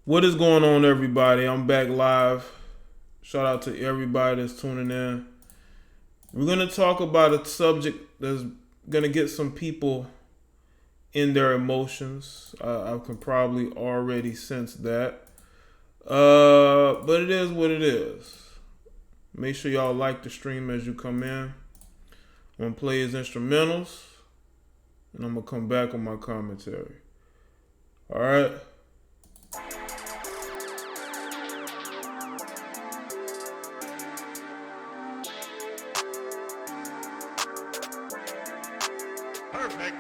What is going on, everybody? I'm back live. Shout out to everybody that's tuning in. We're going to talk about a subject that's going to get some people in their emotions. I can probably already sense that. But it is what it is. Make sure y'all like the stream as you come in. I'm going to play his instrumentals, and I'm going to come back with my commentary. All right? Perfect.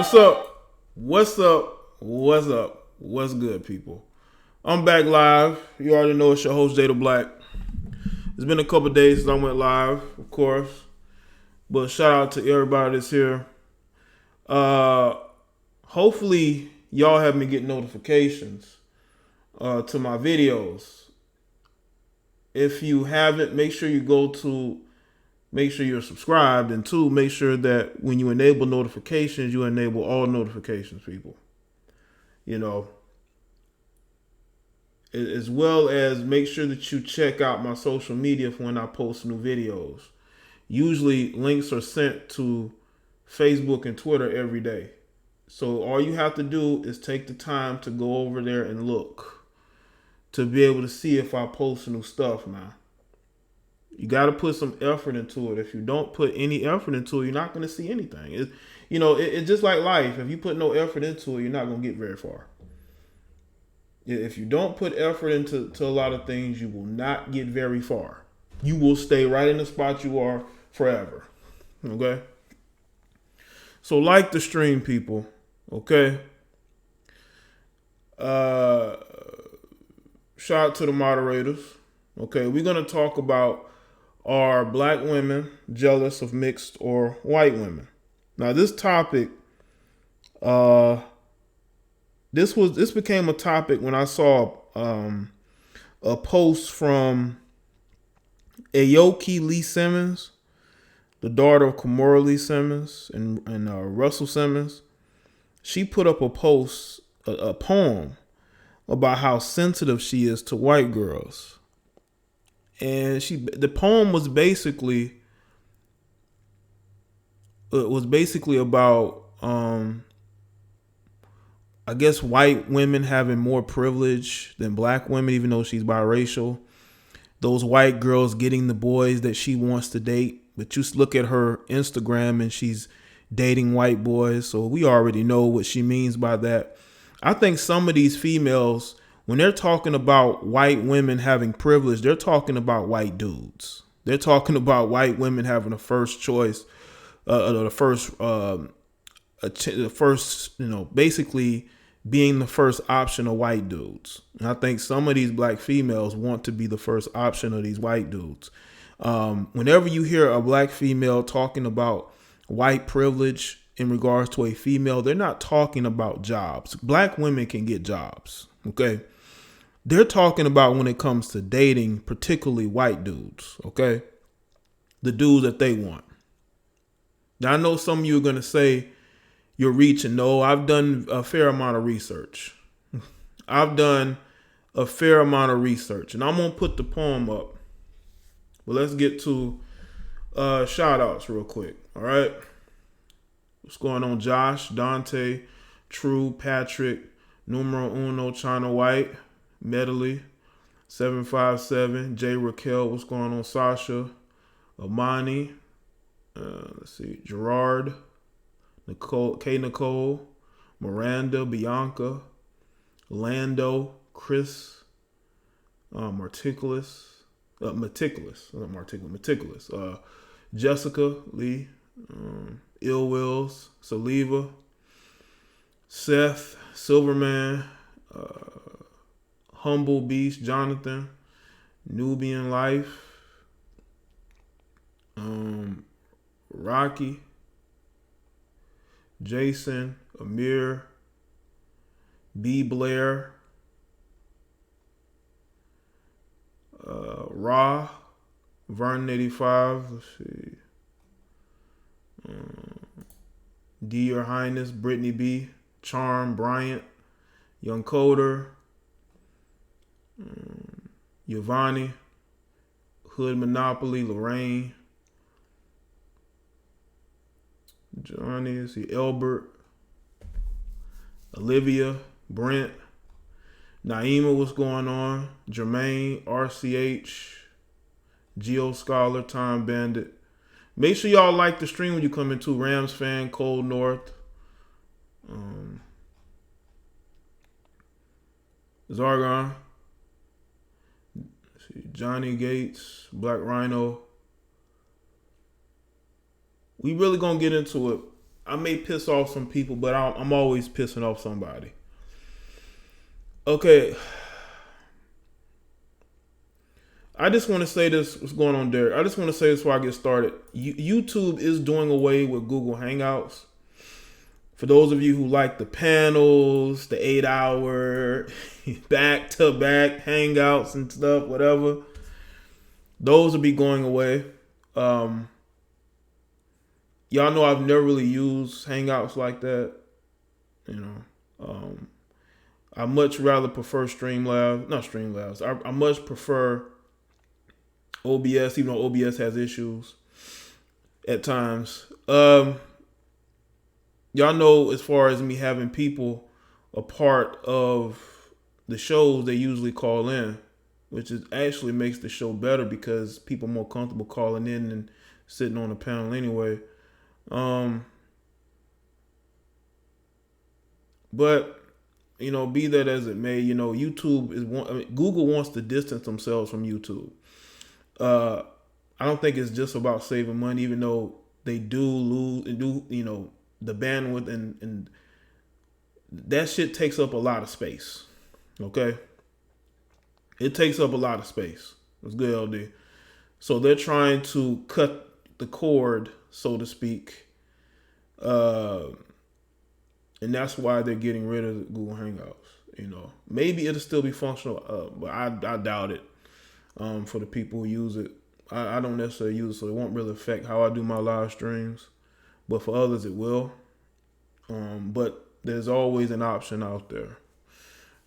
What's up? What's up? What's up? What's good, people? I'm back live. You already know it's your host, JDBlack. It's been a couple days since I went live, of course. But shout out to everybody that's here. Hopefully, y'all have been getting notifications to my videos. If you haven't, make sure you're subscribed, and two, make sure that when you enable notifications, you enable all notifications, people. You know, as well as make sure that you check out my social media for when I post new videos. Usually links are sent to Facebook and Twitter every day. So all you have to do is take the time to go over there and look to be able to see if I post new stuff, man. You got to put some effort into it. If you don't put any effort into it, you're not going to see anything. It's just like life. If you put no effort into it, you're not going to get very far. If you don't put effort into a lot of things, you will not get very far. You will stay right in the spot you are forever. Okay? So like the stream, people. Okay? Shout out to the moderators. Okay, we're going to talk about, are black women jealous of mixed or white women? Now, this topic, this became a topic when I saw a post from Aoki Lee Simmons, the daughter of Kimora Lee Simmons and Russell Simmons. She put up a post, a poem about how sensitive she is to white girls. And the poem was basically about I guess white women having more privilege than black women, even though she's biracial. Those white girls getting the boys that she wants to date, but you look at her Instagram and she's dating white boys, so we already know what she means by that. I think some of these females, when they're talking about white women having privilege, they're talking about white dudes. They're talking about white women having a first choice, basically being the first option of white dudes. And I think some of these black females want to be the first option of these white dudes. Whenever you hear a black female talking about white privilege in regards to a female, they're not talking about jobs. Black women can get jobs. Okay. They're talking about when it comes to dating, particularly white dudes, okay? The dudes that they want. Now, I know some of you are going to say you're reaching. No, I've done a fair amount of research. And I'm going to put the poem up. But let's get to shout outs real quick, all right? What's going on, Josh, Dante, True, Patrick, Numero Uno, China White, Medley, 757, J Raquel, what's going on, Sasha, Amani, let's see, Gerard, Nicole, K Nicole, Miranda, Bianca, Lando, Chris, Meticulous, Jessica Lee, Ill Wills, Saliva, Seth, Silverman, Humble Beast, Jonathan, Nubian Life, Rocky, Jason, Amir, B. Blair, Ra, Vernon 85, let's see, D. Your Highness, Brittany B, Charm, Bryant, Young Coder, Giovanni, Hood Monopoly, Lorraine, Johnny, see, Elbert, Olivia, Brent, Naima, what's going on? Jermaine, RCH, Geo Scholar, Time Bandit. Make sure y'all like the stream when you come into Rams fan, Cold North, Zargon, Johnny Gates, Black Rhino. We really gonna get into it I may piss off some people, but I'm always pissing off somebody. Okay. I just want to say this. What's going on, Derek? I just want to say this before I get started. YouTube is doing away with Google Hangouts. For those of you who like the panels, the 8-hour back-to-back Hangouts and stuff, whatever, those will be going away. Y'all know I've never really used Hangouts like that. I much rather prefer Streamlabs. I much prefer OBS, even though OBS has issues at times. Y'all know, as far as me having people a part of the shows, they usually call in, which is actually makes the show better because people are more comfortable calling in than sitting on the panel anyway. But be that as it may, YouTube is Google wants to distance themselves from YouTube. I don't think it's just about saving money, even though they do the bandwidth and that shit takes up a lot of space. Okay, it takes up a lot of space. It's good, LD. So they're trying to cut the cord, so to speak, and that's why they're getting rid of Google Hangouts. Maybe it'll still be functional, but I doubt it. For the people who use it, I don't necessarily use it, so it won't really affect how I do my live streams. But for others, it will. But there's always an option out there.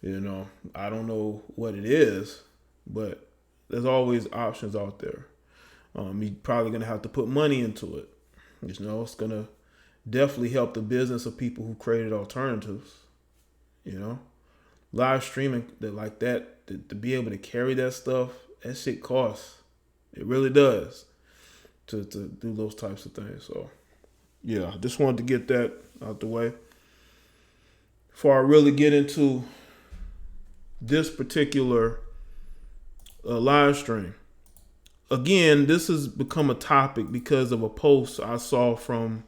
I don't know what it is, but there's always options out there. You're probably gonna have to put money into it. It's gonna definitely help the business of people who created alternatives. Live streaming like that to be able to carry that stuff. That shit costs. It really does to do those types of things. So, yeah, I just wanted to get that out the way before I really get into this particular live stream. Again, this has become a topic because of a post I saw from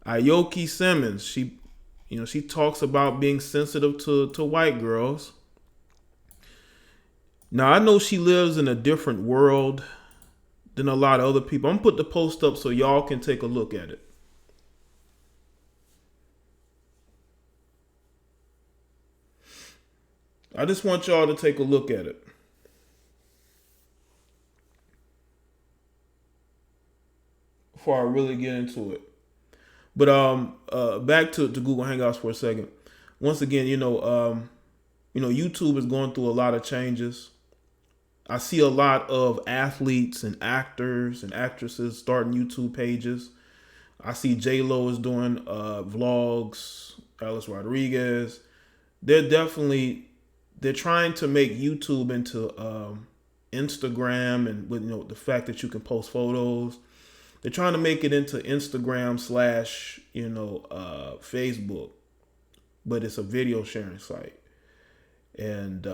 Aoki Simmons. She talks about being sensitive to white girls. Now, I know she lives in a different world than a lot of other people. I'm going to put the post up so y'all can take a look at it. I just want y'all to take a look at it. Before I really get into it. But back to Google Hangouts for a second. Once again, YouTube is going through a lot of changes. I see a lot of athletes and actors and actresses starting YouTube pages. I see J-Lo is doing vlogs, Alice Rodriguez. They're trying to make YouTube into Instagram, and with the fact that you can post photos. They're trying to make it into Instagram / Facebook, but it's a video sharing site. And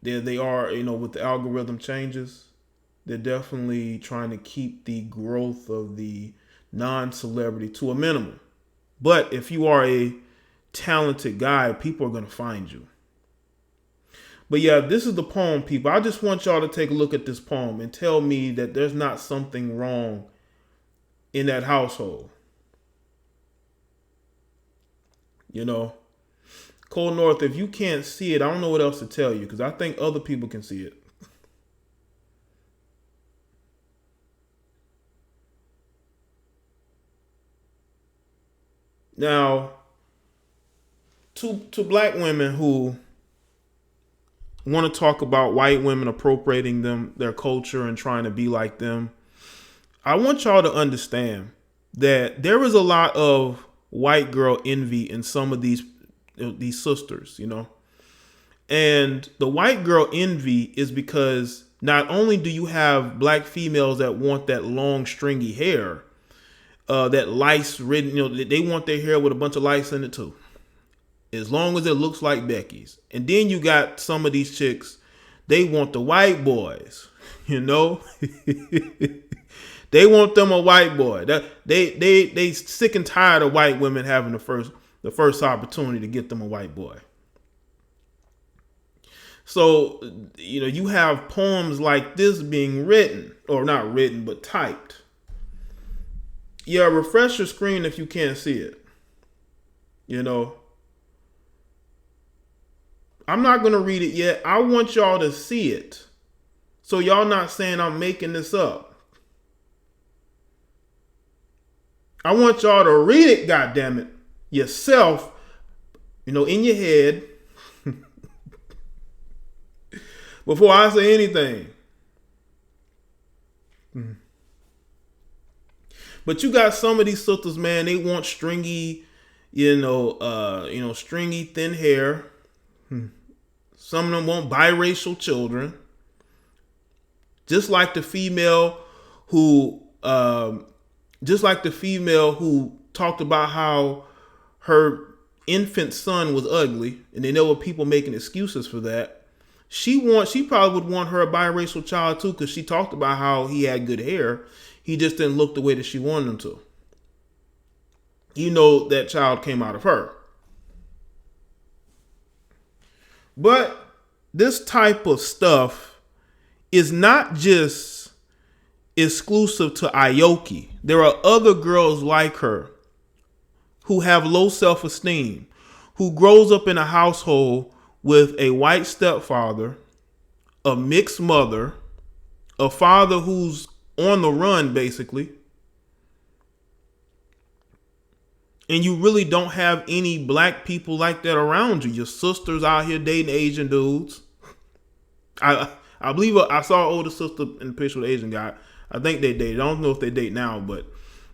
they are, with the algorithm changes, they're definitely trying to keep the growth of the non-celebrity to a minimum. But if you are a talented guy, people are going to find you. But yeah, this is the poem, people. I just want y'all to take a look at this poem and tell me that there's not something wrong in that household. Cole North, if you can't see it, I don't know what else to tell you, because I think other people can see it. Now, to black women who want to talk about white women appropriating their culture and trying to be like them, I want y'all to understand that there is a lot of white girl envy in some of these sisters, and the white girl envy is because not only do you have black females that want that long stringy hair, that lice ridden, they want their hair with a bunch of lice in it too, as long as it looks like Becky's. And then you got some of these chicks, they want the white boys, they They want them a white boy. They sick and tired of white women having the first opportunity to get them a white boy. So, you have poems like this being written, or not written, but typed. Yeah, refresh your screen if you can't see it. I'm not going to read it yet. I want y'all to see it. So y'all not saying I'm making this up. I want y'all to read it, goddammit, yourself, in your head, before I say anything. But you got some of these sisters, man, they want stringy, stringy thin hair. Some of them want biracial children. Just like the female who talked about how her infant son was ugly, and then there were people making excuses for that. She probably would want her a biracial child too, because she talked about how he had good hair. He just didn't look the way that she wanted him to. That child came out of her. But this type of stuff is not just exclusive to Aoki. There are other girls like her who have low self-esteem, who grows up in a household with a white stepfather, a mixed mother, a father who's on the run, basically. And you really don't have any black people like that around you. Your sister's out here dating Asian dudes. I believe I saw an older sister in the picture with an Asian guy. I think they dated. I don't know if they date now, but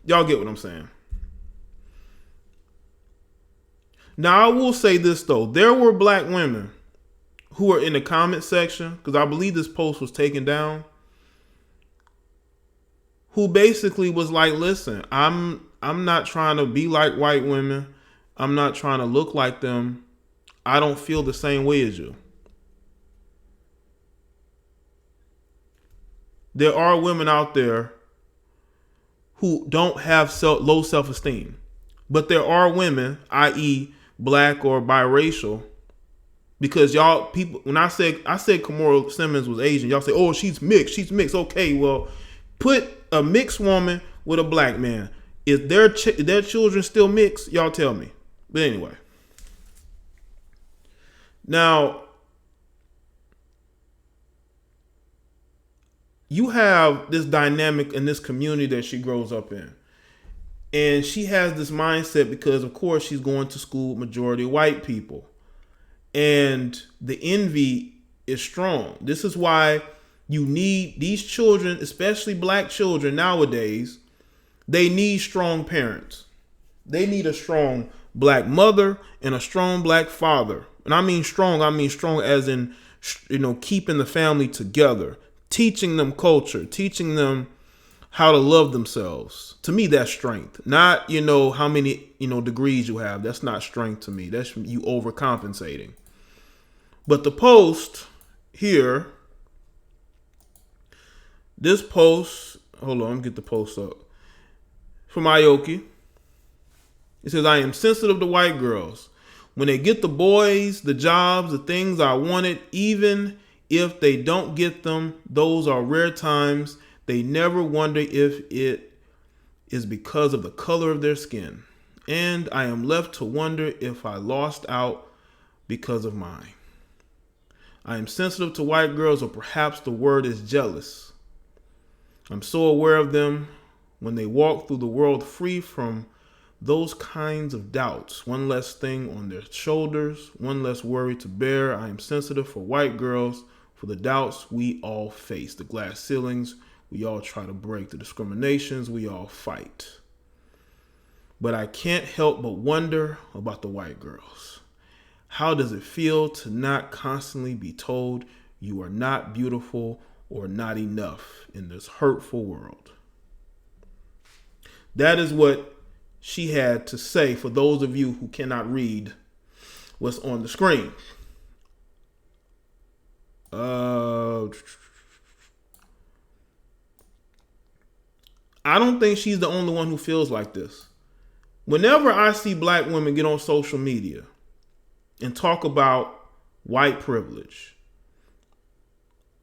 y'all get what I'm saying. Now, I will say this, though. There were black women who were in the comment section, because I believe this post was taken down, who basically was like, listen, I'm not trying to be like white women. I'm not trying to look like them. I don't feel the same way as you. There are women out there who don't have low self-esteem. But there are women, i.e. black or biracial, because y'all people, when I said Kamora Simmons was Asian, y'all say, oh, she's mixed. Okay, well, put a mixed woman with a black man. Is their children still mixed? Y'all tell me. But anyway. Now, you have this dynamic in this community that she grows up in. And she has this mindset because, of course, she's going to school with majority white people. And the envy is strong. This is why you need these children, especially black children nowadays. They need strong parents. They need a strong black mother and a strong black father. And I mean strong as in, keeping the family together, teaching them culture, teaching them how to love themselves. To me, that's strength. Not, how many, degrees you have. That's not strength to me. That's you overcompensating. But the post here, this post, hold on, let me get the post up. From Aoki. It says, I am sensitive to white girls. When they get the boys, the jobs, the things I wanted, even if they don't get them, those are rare times. They never wonder if it is because of the color of their skin. And I am left to wonder if I lost out because of mine. I am sensitive to white girls, or perhaps the word is jealous. I'm so aware of them when they walk through the world free from those kinds of doubts. One less thing on their shoulders, one less worry to bear. I am sensitive for white girls, for the doubts we all face, the glass ceilings we all try to break, the discriminations we all fight. But I can't help but wonder about the white girls. How does it feel to not constantly be told you are not beautiful or not enough in this hurtful world? That is what she had to say for those of you who cannot read what's on the screen. I don't think she's the only one who feels like this. Whenever I see black women get on social media and talk about white privilege,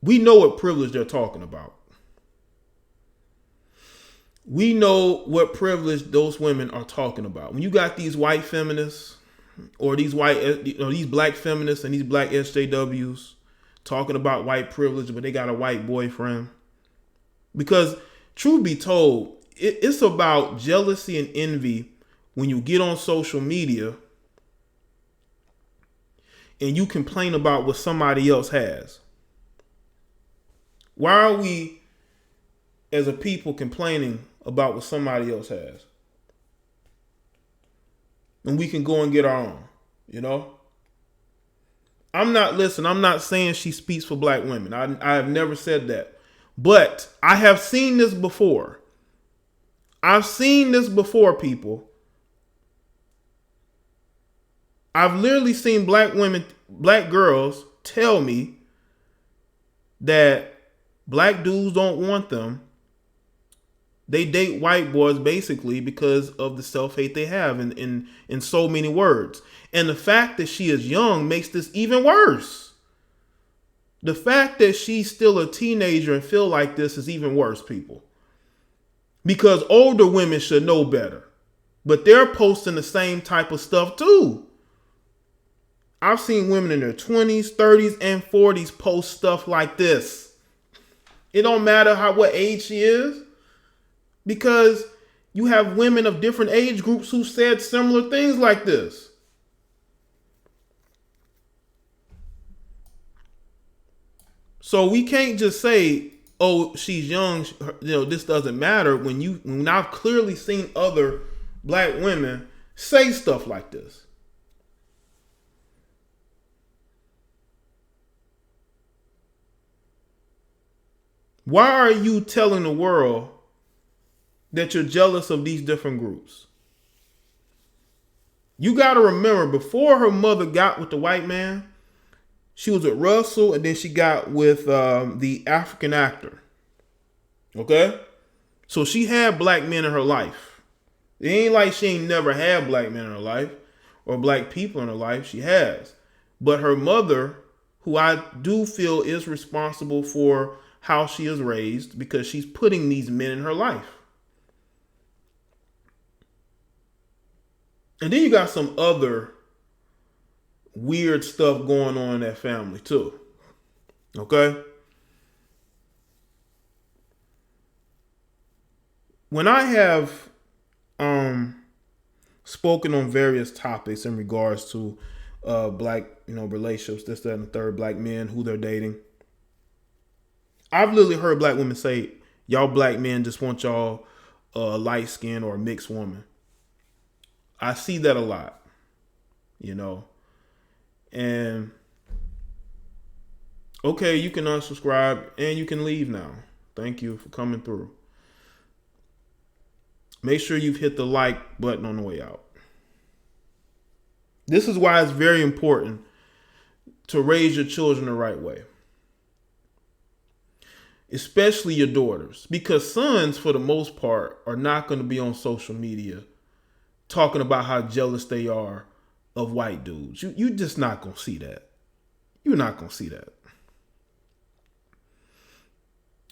we know what privilege they're talking about. We know what privilege those women are talking about. When you got these white feminists or these these black feminists and these black SJWs talking about white privilege, but they got a white boyfriend. Because truth be told, it's about jealousy and envy when you get on social media and you complain about what somebody else has. Why are we as a people complaining about what somebody else has? And we can go and get our own, you know? I'm not saying she speaks for black women. I have never said that. But I have seen this before. I've seen this before, people. I've literally seen black women, black girls tell me that black dudes don't want them. They date white boys basically because of the self-hate they have in so many words. And the fact that she is young makes this even worse. The fact that she's still a teenager and feel like this is even worse, people. Because older women should know better. But they're posting the same type of stuff too. I've seen women in their 20s, 30s, and 40s post stuff like this. It don't matter what age she is. Because you have women of different age groups who said similar things like this. So we can't just say, oh, she's young, this doesn't matter, when I've clearly seen other black women say stuff like this. Why are you telling the world that you're jealous of these different groups? You got to remember, before her mother got with the white man, she was with Russell, and then she got with the African actor. Okay? So she had black men in her life. It ain't like she ain't never had black men in her life or black people in her life. She has. But her mother, who I do feel is responsible for how she is raised, because she's putting these men in her life. And then you got some other weird stuff going on in that family too. Okay? When I have spoken on various topics in regards to black, relationships, this, that, and the third, black men, who they're dating, I've literally heard black women say, y'all black men just want y'all light skin or a mixed woman. I see that a lot, and okay, you can unsubscribe and you can leave now. Thank you for coming through. Make sure you've hit the like button on the way out. This is why it's very important to raise your children the right way. Especially your daughters. Because sons, for the most part, are not going to be on social media talking about how jealous they are of white dudes. You just not going to see that. You're not going to see that.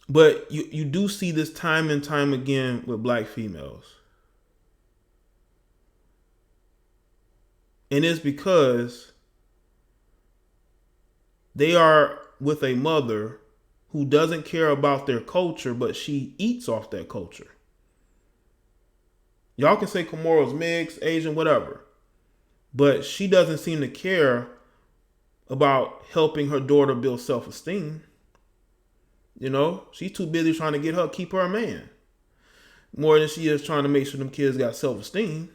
But you do see this time and time again with black females. And it's because they are with a mother who doesn't care about their culture, but she eats off that culture. Y'all can say Komoro's mixed, Asian, whatever. But she doesn't seem to care about helping her daughter build self-esteem. She's too busy trying to keep her a man. More than she is trying to make sure them kids got self-esteem.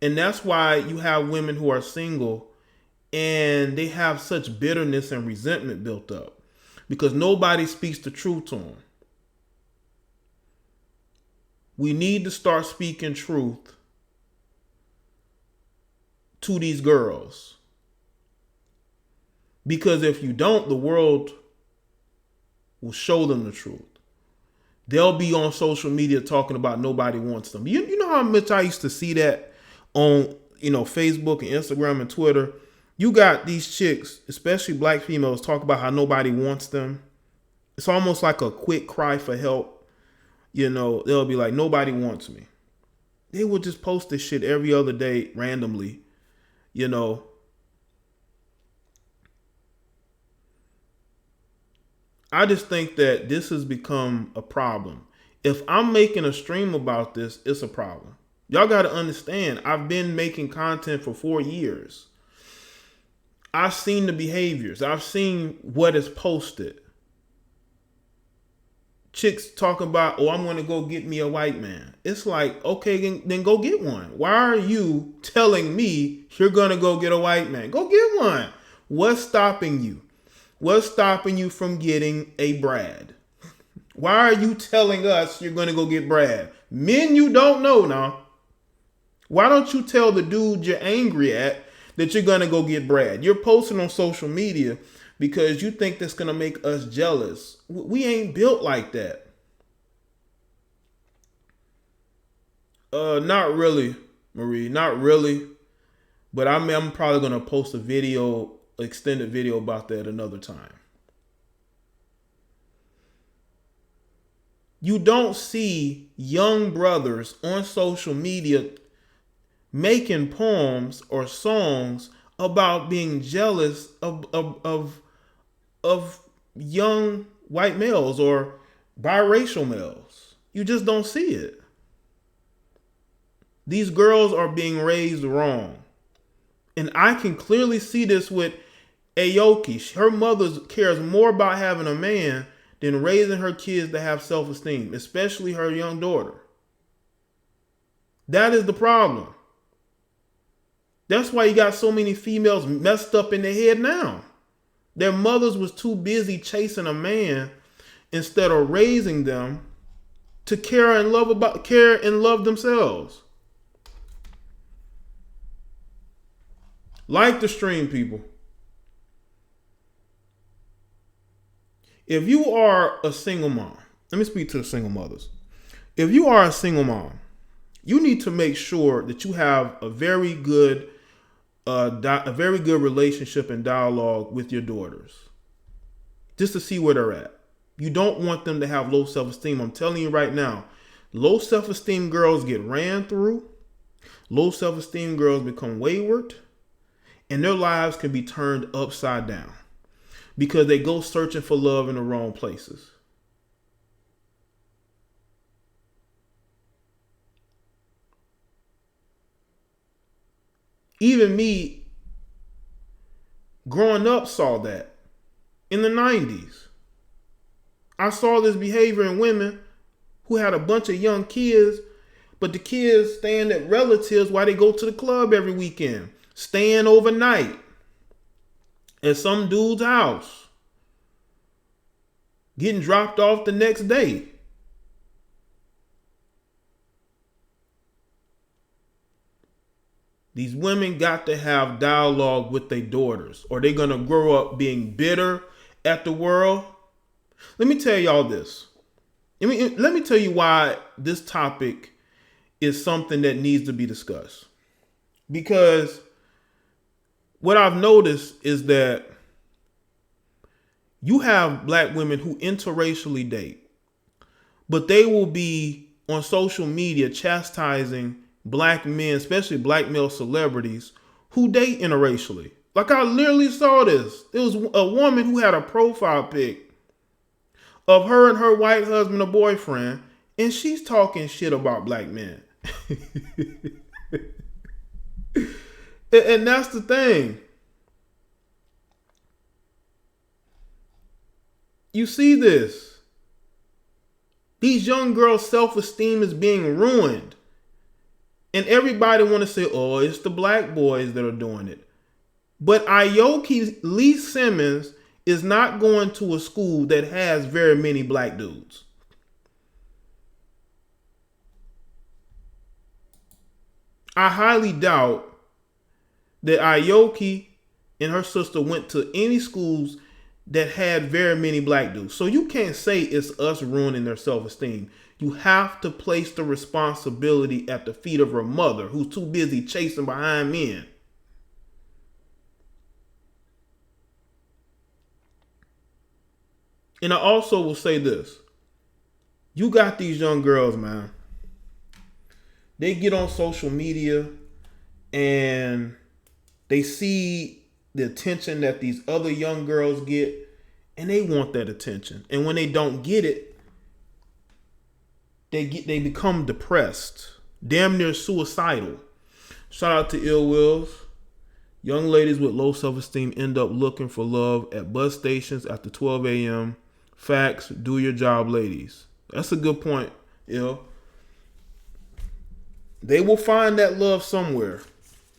And that's why you have women who are single and they have such bitterness and resentment built up. Because nobody speaks the truth to them. We need to start speaking truth to these girls. Because if you don't, the world will show them the truth. They'll be on social media talking about nobody wants them. You know how much I used to see that on, Facebook and Instagram and Twitter. You got these chicks, especially black females, talk about how nobody wants them. It's almost like a quick cry for help. They'll be like, nobody wants me. They will just post this shit every other day randomly. I just think that this has become a problem. If I'm making a stream about this, it's a problem. Y'all got to understand, I've been making content for 4 years. I've seen the behaviors. I've seen what is posted. Chicks talking about, I'm going to go get me a white man. It's like, okay, then go get one. Why are you telling me you're going to go get a white man? Go get one. What's stopping you? What's stopping you from getting a Brad? Why are you telling us you're going to go get Brad? Men you don't know now. Why don't you tell the dude you're angry at that you're going to go get Brad? You're posting on social media because you think that's going to make us jealous. We ain't built like that. Not really, Marie. Not really. But I'm probably going to post extended video about that another time. You don't see young brothers on social media making poems or songs about being jealous of young white males or biracial males. You just don't see it. These girls are being raised wrong. And I can clearly see this with Aoki. Her mother cares more about having a man than raising her kids to have self-esteem, especially her young daughter. That is the problem. That's why you got so many females messed up in their head now. Their mothers was too busy chasing a man instead of raising them to care and love themselves. Like the stream, people. If you are a single mom, let me speak to the single mothers. If you are a single mom, you need to make sure that you have a very good relationship and dialogue with your daughters, just to see where they're at. You don't want them to have low self-esteem. I'm telling you right now, low self-esteem girls get ran through. Low self-esteem girls become wayward, and their lives can be turned upside down because they go searching for love in the wrong places. Even me, growing up, saw that in the 90s. I saw this behavior in women who had a bunch of young kids, but the kids staying at relatives while they go to the club every weekend, staying overnight at some dude's house, getting dropped off the next day. These women got to have dialogue with their daughters, or they're going to grow up being bitter at the world. Let me tell y'all this. Let me tell you why this topic is something that needs to be discussed. Because what I've noticed is that you have black women who interracially date, but they will be on social media chastising black men, especially black male celebrities who date interracially. Like, I literally saw this. It was a woman who had a profile pic of her and her white husband or boyfriend, and she's talking shit about black men. And that's the thing. You see this. These young girls' self-esteem is being ruined. And everybody want to say, oh, it's the black boys that are doing it. But Aoki Lee Simmons is not going to a school that has very many black dudes. I highly doubt that Aoki and her sister went to any schools that had very many black dudes. So you can't say it's us ruining their self-esteem. You have to place the responsibility at the feet of her mother, who's too busy chasing behind men. And I also will say this. You got these young girls, man. They get on social media and they see the attention that these other young girls get, and they want that attention. And when they don't get it, they become depressed, damn near suicidal. Shout out to Ill Wills. Young ladies with low self-esteem end up looking for love at bus stations after 12 a.m. Facts, do your job, ladies. That's a good point, Ill. They will find that love somewhere.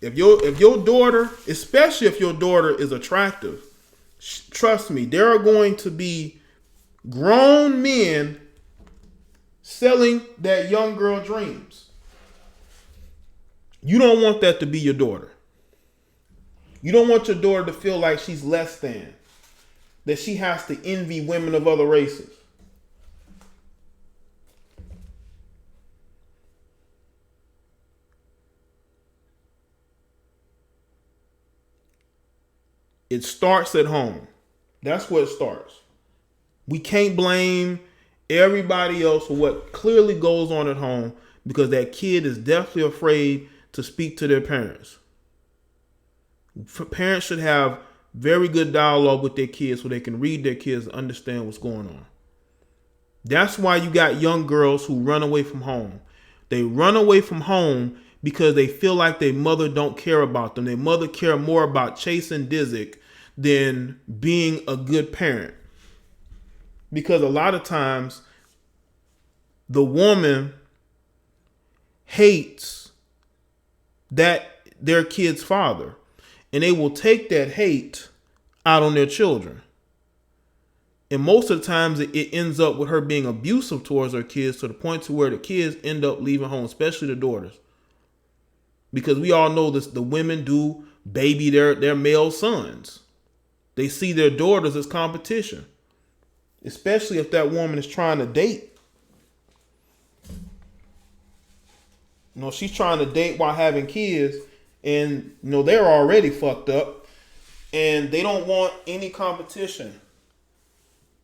If your daughter, especially if your daughter is attractive, trust me, there are going to be grown men selling that young girl dreams. You don't want that to be your daughter. You don't want your daughter to feel like she's less than, that she has to envy women of other races. It starts at home. That's where it starts. We can't blame everybody else for what clearly goes on at home, because that kid is definitely afraid to speak to their parents. Parents should have very good dialogue with their kids so they can read their kids and understand what's going on. That's why you got young girls who run away from home. They run away from home because they feel like their mother don't care about them. Their mother care more about chasing Dizzy than being a good parent. Because a lot of times the woman hates their kid's father, and they will take that hate out on their children. And most of the times it ends up with her being abusive towards her kids, to the point to where the kids end up leaving home, especially the daughters. Because we all know this, the women do baby their male sons. They see their daughters as competition, especially if that woman is trying to date. You know, she's trying to date while having kids, and you know they're already fucked up, and they don't want any competition.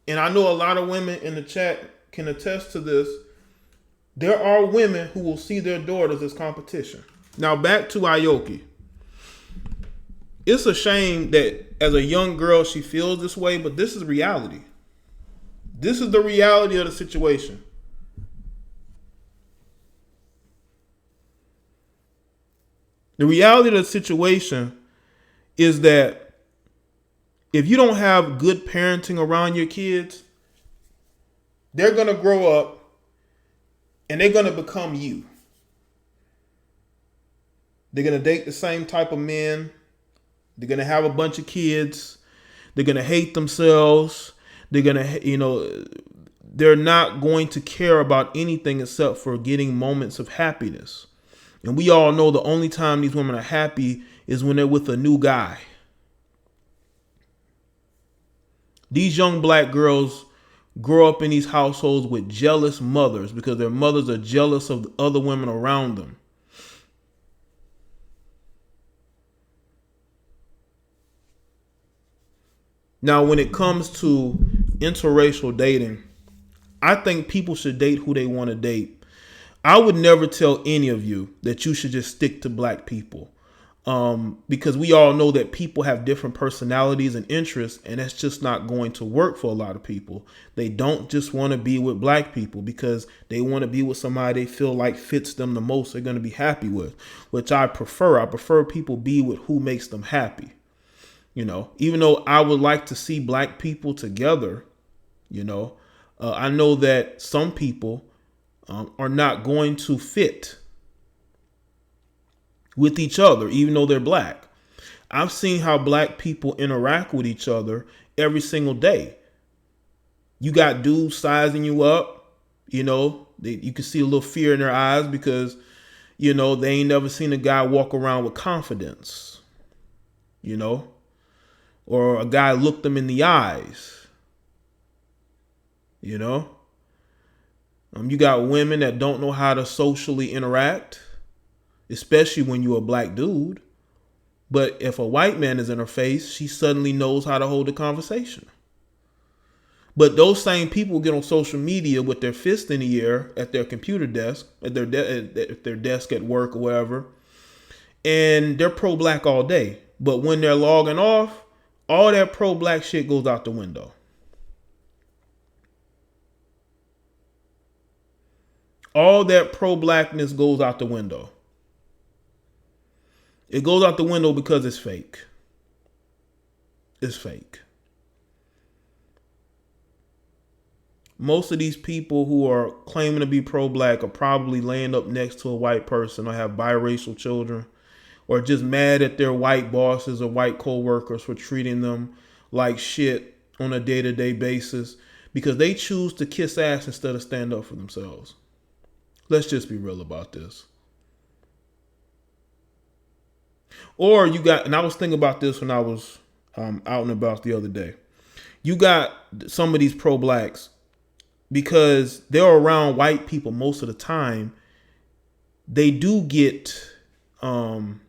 And I know a lot of women in the chat can attest to this. There are women who will see their daughters as competition. Now back to Aoki. It's a shame that as a young girl she feels this way, but this is reality. This is the reality of the situation. The reality of the situation is that if you don't have good parenting around your kids, they're going to grow up and they're going to become you. They're going to date the same type of men. They're going to have a bunch of kids. They're going to hate themselves. They're going to, they're not going to care about anything except for getting moments of happiness. And we all know the only time these women are happy is when they're with a new guy. These young black girls grow up in these households with jealous mothers because their mothers are jealous of the other women around them. Now, when it comes to interracial dating, I think people should date who they want to date. I would never tell any of you that you should just stick to black people, because we all know that people have different personalities and interests, and that's just not going to work for a lot of people. They don't just want to be with black people because they want to be with somebody they feel like fits them the most, they're going to be happy with, which I prefer. I prefer people be with who makes them happy. You know, even though I would like to see black people together, I know that some people are not going to fit with each other, even though they're black. I've seen how black people interact with each other every single day. You got dudes sizing you up, you can see a little fear in their eyes because, they ain't never seen a guy walk around with confidence, or a guy looked them in the eyes. You know? You got women that don't know how to socially interact, especially when you're a black dude. But if a white man is in her face, she suddenly knows how to hold a conversation. But those same people get on social media with their fist in the air at their computer desk, at their desk at work or wherever, and they're pro-black all day. But when they're logging off, all that pro-black shit goes out the window. All that pro-blackness goes out the window. It goes out the window because it's fake. It's fake. Most of these people who are claiming to be pro-black are probably laying up next to a white person or have biracial children or just mad at their white bosses or white co-workers for treating them like shit on a day-to-day basis because they choose to kiss ass instead of stand up for themselves. Let's just be real about this. Or you got, and I was thinking about this when I was out and about the other day. You got some of these pro-blacks, because they're around white people most of the time, they do get in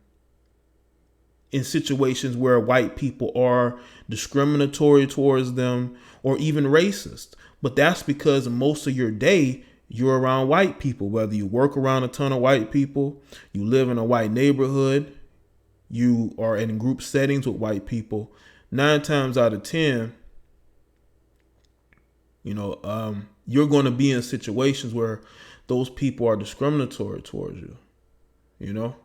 situations where white people are discriminatory towards them or even racist. But that's because most of your day you're around white people, whether you work around a ton of white people, you live in a white neighborhood, you are in group settings with white people. 9 times out of 10, you're going to be in situations where those people are discriminatory towards you, you know?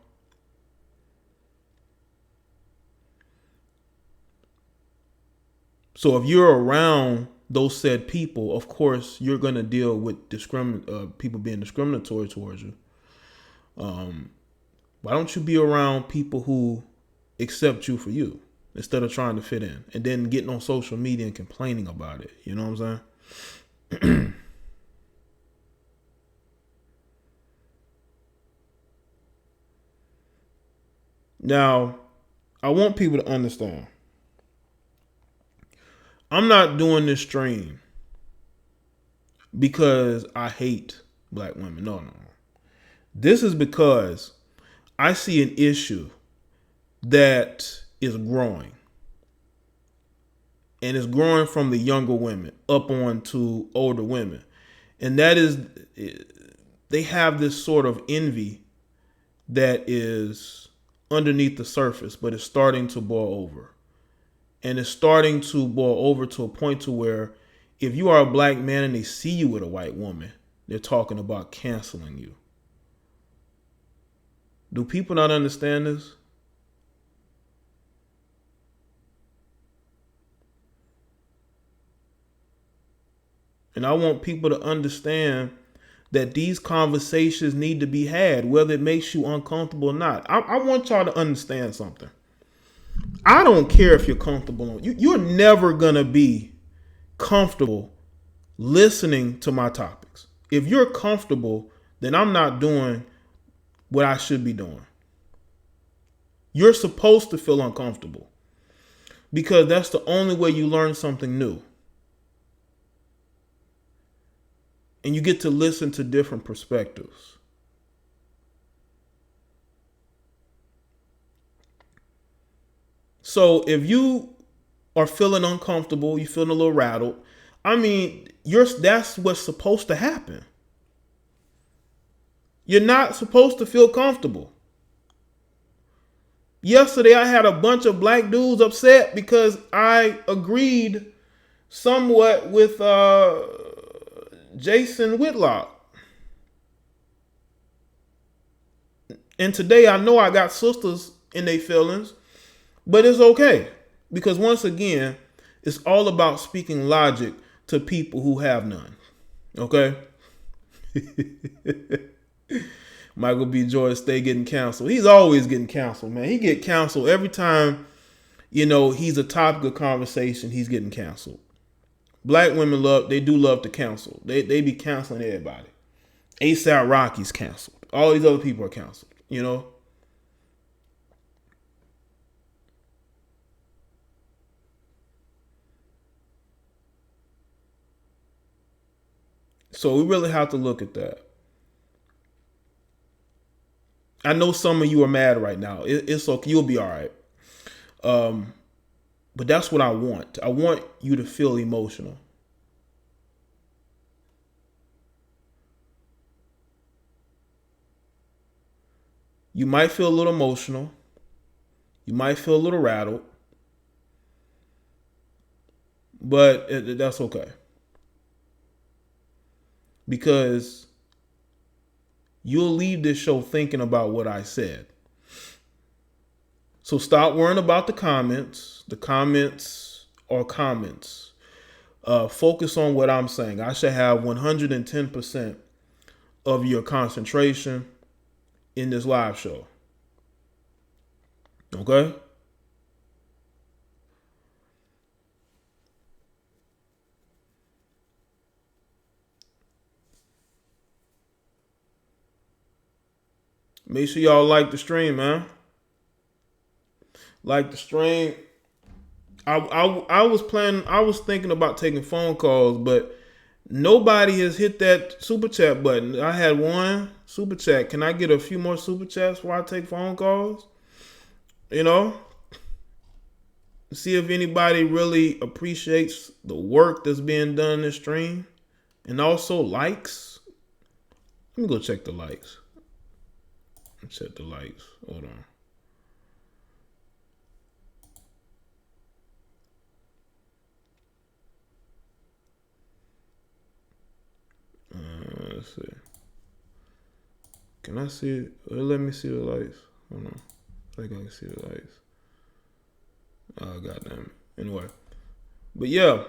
So if you're around those said people, of course, you're going to deal with people being discriminatory towards you. Why don't you be around people who accept you for you instead of trying to fit in and then getting on social media and complaining about it? You know what I'm saying? Now, I want people to understand. I'm not doing this stream because I hate black women. No. This is because I see an issue that is growing. And it's growing from the younger women up on to older women. And that is, they have this sort of envy that is underneath the surface, but it's starting to boil over. And it's starting to boil over to a point to where if you are a black man and they see you with a white woman, they're talking about canceling you. Do people not understand this? And I want people to understand that these conversations need to be had, whether it makes you uncomfortable or not. I want y'all to understand something. I don't care if you're comfortable. You're never going to be comfortable listening to my topics. If you're comfortable, then I'm not doing what I should be doing. You're supposed to feel uncomfortable because that's the only way you learn something new. And you get to listen to different perspectives. So if you are feeling uncomfortable, you're feeling a little rattled, that's what's supposed to happen. You're not supposed to feel comfortable. Yesterday, I had a bunch of black dudes upset because I agreed somewhat with Jason Whitlock. And today, I know I got sisters in their feelings, but it's okay. Because once again, it's all about speaking logic to people who have none. Okay? Michael B. Jordan stay getting canceled. He's always getting canceled, man. He get canceled every time, he's a topic of conversation, he's getting canceled. Black women they do love to cancel. They be canceling everybody. ASAP Rocky's canceled. All these other people are canceled, So we really have to look at that. I know some of you are mad right now. It's okay. You'll be all right. But that's what I want. I want you to feel emotional. You might feel a little emotional. You might feel a little rattled. But that's okay. Because you'll leave this show thinking about what I said. So stop worrying about the comments. The comments are comments. Focus on what I'm saying. I should have 110% of your concentration in this live show. Okay? Make sure y'all like the stream, man. Like the stream. I was thinking about taking phone calls, but nobody has hit that super chat button. I had one super chat. Can I get a few more super chats before I take phone calls? You know? See if anybody really appreciates the work that's being done in this stream. And also likes. Let me go check the likes. Check the likes. Hold on. Let's see. Can I see it? Let me see the lights. Hold on. I think I can see the lights. Oh, goddamn. Anyway. But yeah.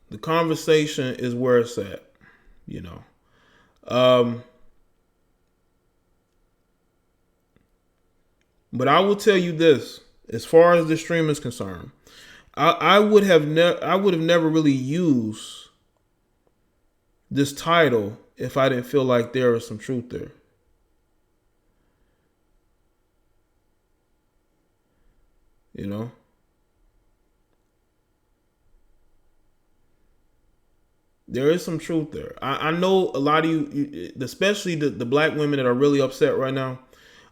The conversation is where it's at, you know. But I will tell you this. As far as the stream is concerned, I would have never really used this title if I didn't feel like there was some truth there. You know? There is some truth there. I know a lot of you, especially the black women that are really upset right now.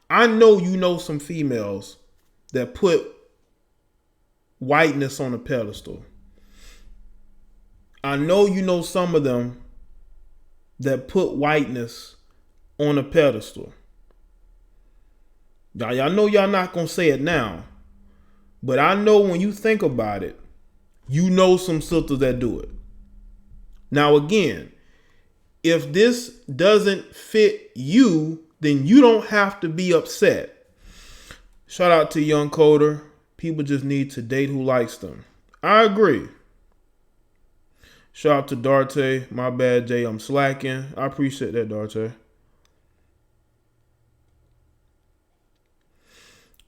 I know you know some females that put whiteness on a pedestal. I know you know some of them that put whiteness on a pedestal. Y'all know y'all not going to say it now. But I know when you think about it, you know some sisters that do it. Now again, if this doesn't fit you, then you don't have to be upset. Shout out to Young Coder. People just need to date who likes them. I agree. Shout out to Darte. My bad, Jay. I'm slacking. I appreciate that, Darte.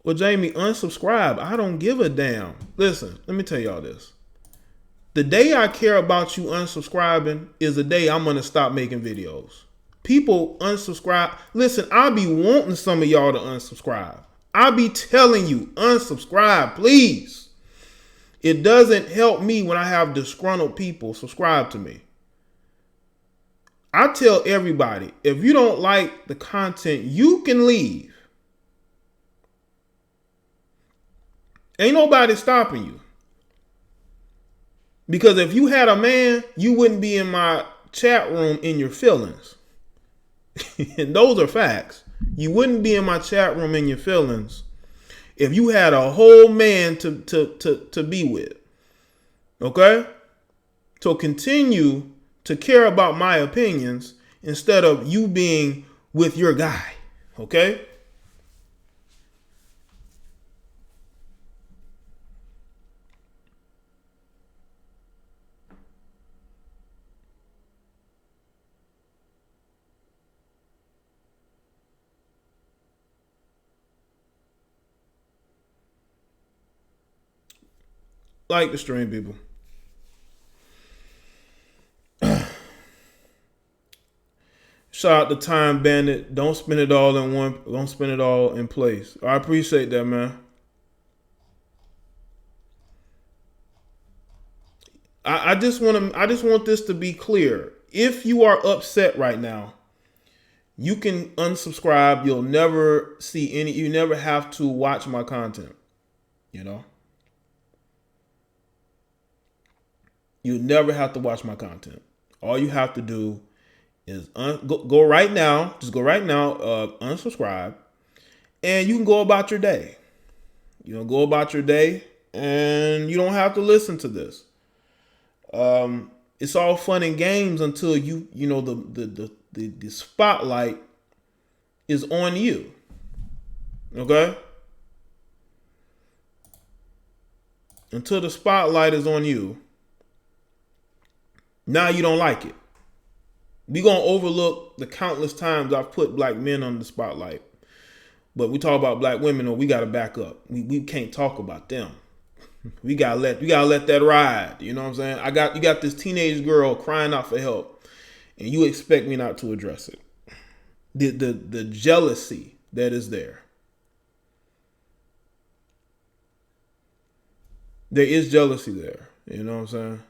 Well, Jamie, unsubscribe. I don't give a damn. Listen, let me tell y'all this. The day I care about you unsubscribing is the day I'm going to stop making videos. People unsubscribe. Listen, I'll be wanting some of y'all to unsubscribe. I'll be telling you, unsubscribe, please. It doesn't help me when I have disgruntled people subscribe to me. I tell everybody, if you don't like the content, you can leave. Ain't nobody stopping you. Because if you had a man, you wouldn't be in my chat room in your feelings. And those are facts. You wouldn't be in my chat room in your feelings if you had a whole man to be with. Okay? So continue to care about my opinions instead of you being with your guy. Okay? Like the stream, people. Shout out to Time Bandit. Don't spend it all in place. I appreciate that, man. I just want this to be clear. If you are upset right now, you can unsubscribe. You'll never see any. You never have to watch my content. You know. You never have to watch my content. All you have to do is go right now. Just go right now. Unsubscribe, and you can go about your day. You know, go about your day, and you don't have to listen to this. It's all fun and games until you know the spotlight is on you. Okay? Until the spotlight is on you. Now you don't like it. We're going to overlook the countless times I've put black men on the spotlight. But we talk about black women, or we got to back up. We can't talk about them. We gotta let that ride. You know what I'm saying? You got this teenage girl crying out for help, and you expect me not to address it. The jealousy that is there. There is jealousy there. You know what I'm saying?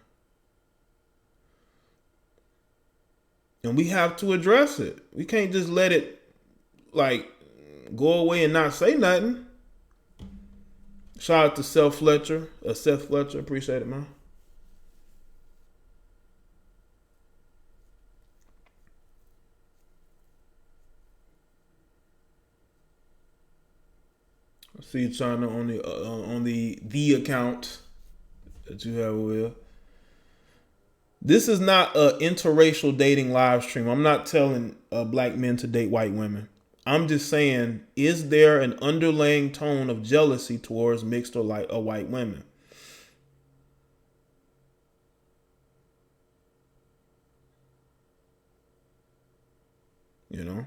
And we have to address it. We can't just let it like go away and not say nothing. Shout out to Seth Fletcher. Appreciate it, man. I see you trying to on the account that you have over here. This is not an interracial dating live stream. I'm not telling black men to date white women. I'm just saying, is there an underlying tone of jealousy towards mixed or white women? You know?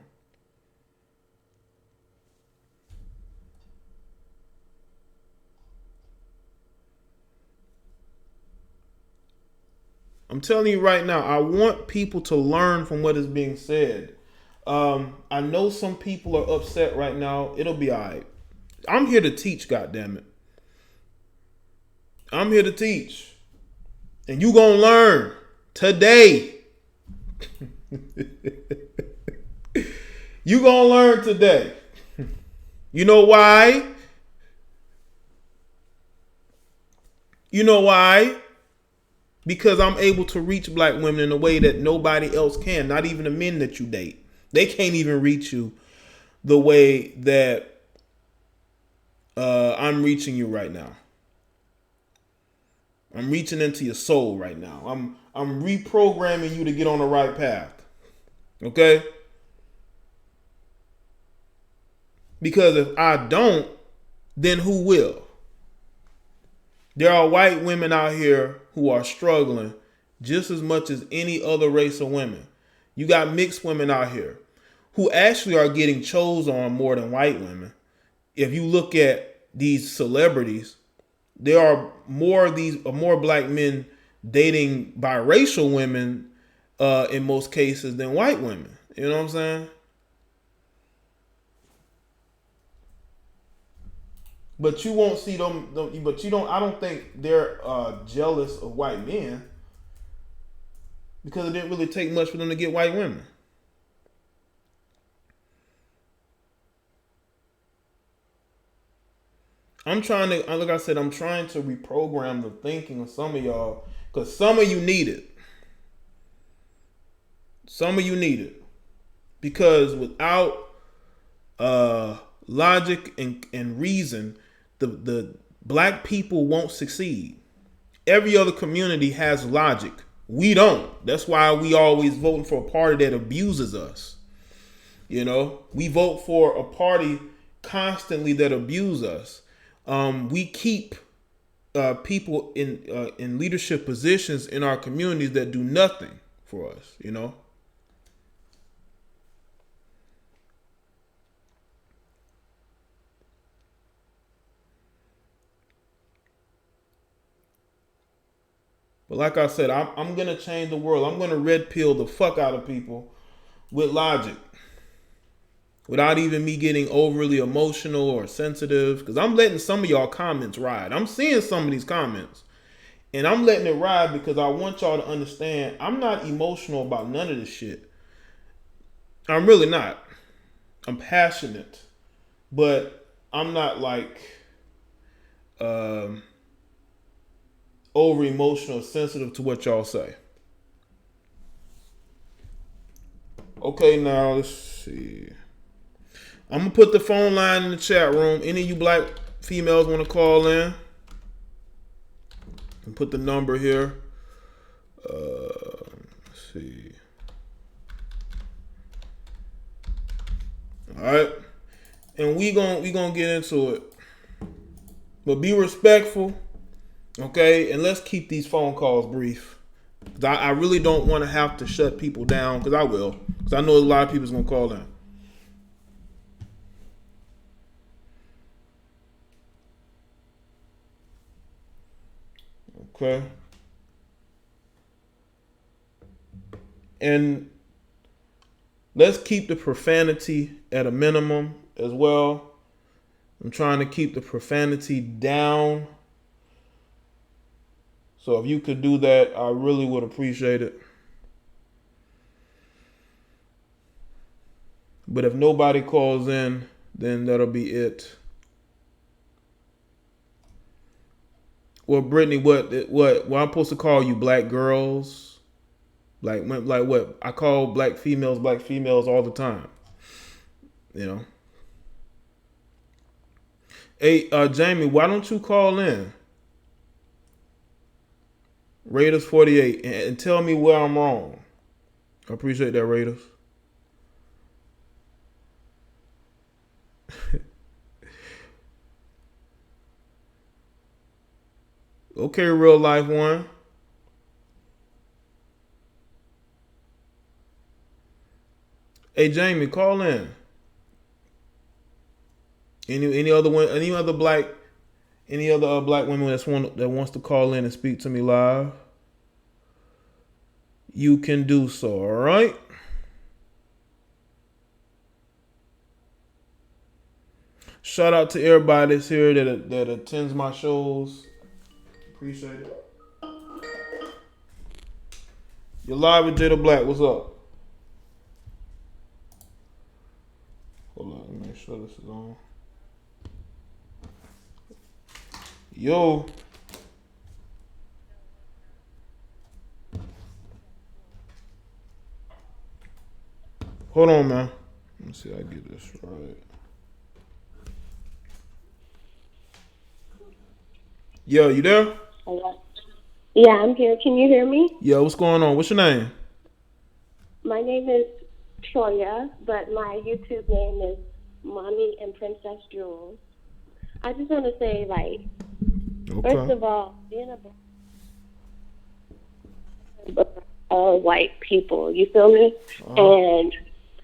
I'm telling you right now, I want people to learn from what is being said. I know some people are upset right now. It'll be all right. I'm here to teach, goddammit. I'm here to teach. And you gonna learn today. You gonna learn today. You know why? You know why? Because I'm able to reach black women in a way that nobody else can. Not even the men that you date. They can't even reach you the way that I'm reaching you right now. I'm reaching into your soul right now. I'm reprogramming you to get on the right path. Okay? Because if I don't, then who will? There are white women out here who are struggling just as much as any other race of women. You got mixed women out here who actually are getting chose on more than white women. If you look at these celebrities, there are more black men dating biracial women in most cases than white women. You know what I'm saying? But you won't see them. But you don't. I don't think they're jealous of white men because it didn't really take much for them to get white women. Like I said, I'm trying to reprogram the thinking of some of y'all because some of you need it. Some of you need it because without logic and reason, the black people won't succeed. Every other community has logic. We don't. That's why we always voting for a party that abuses us. You know, we vote for a party constantly that abuse us. We keep people in leadership positions in our communities that do nothing for us. You know. But like I said, I'm going to change the world. I'm going to red pill the fuck out of people with logic. Without even me getting overly emotional or sensitive. Because I'm letting some of y'all comments ride. I'm seeing some of these comments. And I'm letting it ride because I want y'all to understand I'm not emotional about none of this shit. I'm really not. I'm passionate. But I'm not like over emotional, sensitive to what y'all say. Okay, now let's see. I'm gonna put the phone line in the chat room. Any of you black females want to call in? And put the number here. Let's see. All right, and we gonna get into it. But be respectful, okay? And let's keep these phone calls brief. I really don't want to have to shut people down, because I will. Because I know a lot of people's going to call in. Okay. And let's keep the profanity at a minimum as well. I'm trying to keep the profanity down. So if you could do that, I really would appreciate it. But if nobody calls in, then that'll be it. Well, Brittany, what I'm supposed to call you? Black girls? Like what? I call black females all the time. You know. Hey, Jamie, why don't you call in? Raiders 48 and tell me where I'm wrong. I appreciate that, Raiders. Okay, real life one. Hey, Jamie, call in. Any other black women that wants to call in and speak to me live? You can do so, all right? Shout out to everybody that's here that attends my shows. Appreciate it. You're live with Jada Black. What's up? Hold on, let me make sure this is on. Yo. Hold on, man. Let me see if I get this right. Yo, you there? Hello. Yeah, I'm here. Can you hear me? Yeah, what's going on? What's your name? My name is Troya, but my YouTube name is Mommy and Princess Jewels. I just want to say, first of all, being all white people, you feel me? And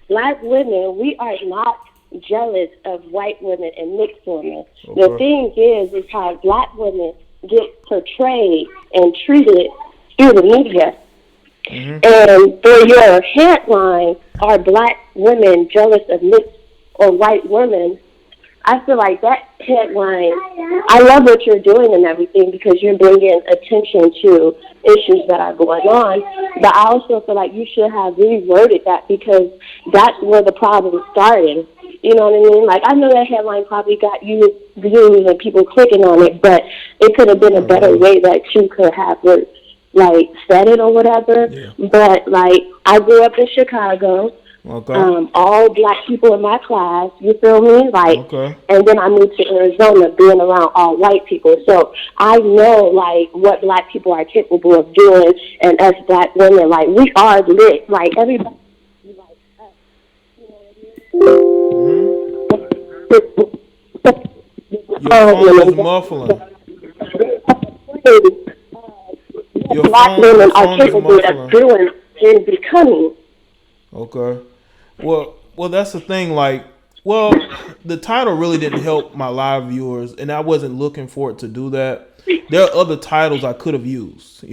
black women, we are not jealous of white women and mixed women. Okay. The thing is how black women get portrayed and treated through the media. Mm-hmm. And for your headline, are black women jealous of mixed or white women? I feel like that headline, I love what you're doing and everything because you're bringing attention to issues that are going on. But I also feel like you should have reworded that because that's where the problem started. You know what I mean? Like, I know that headline probably got you views and people clicking on it, but it could have been a better way that you could have, said it or whatever. Yeah. But, I grew up in Chicago. Okay. All black people in my class, you feel me? Okay. And then I moved to Arizona being around all white people. So I know, what black people are capable of doing, and us black women, we are lit. Everybody Your phone is muffling. Black women are capable of doing and becoming. Okay. Well, that's the thing. The title really didn't help my live viewers, and I wasn't looking for it to do that. There are other titles I could have used,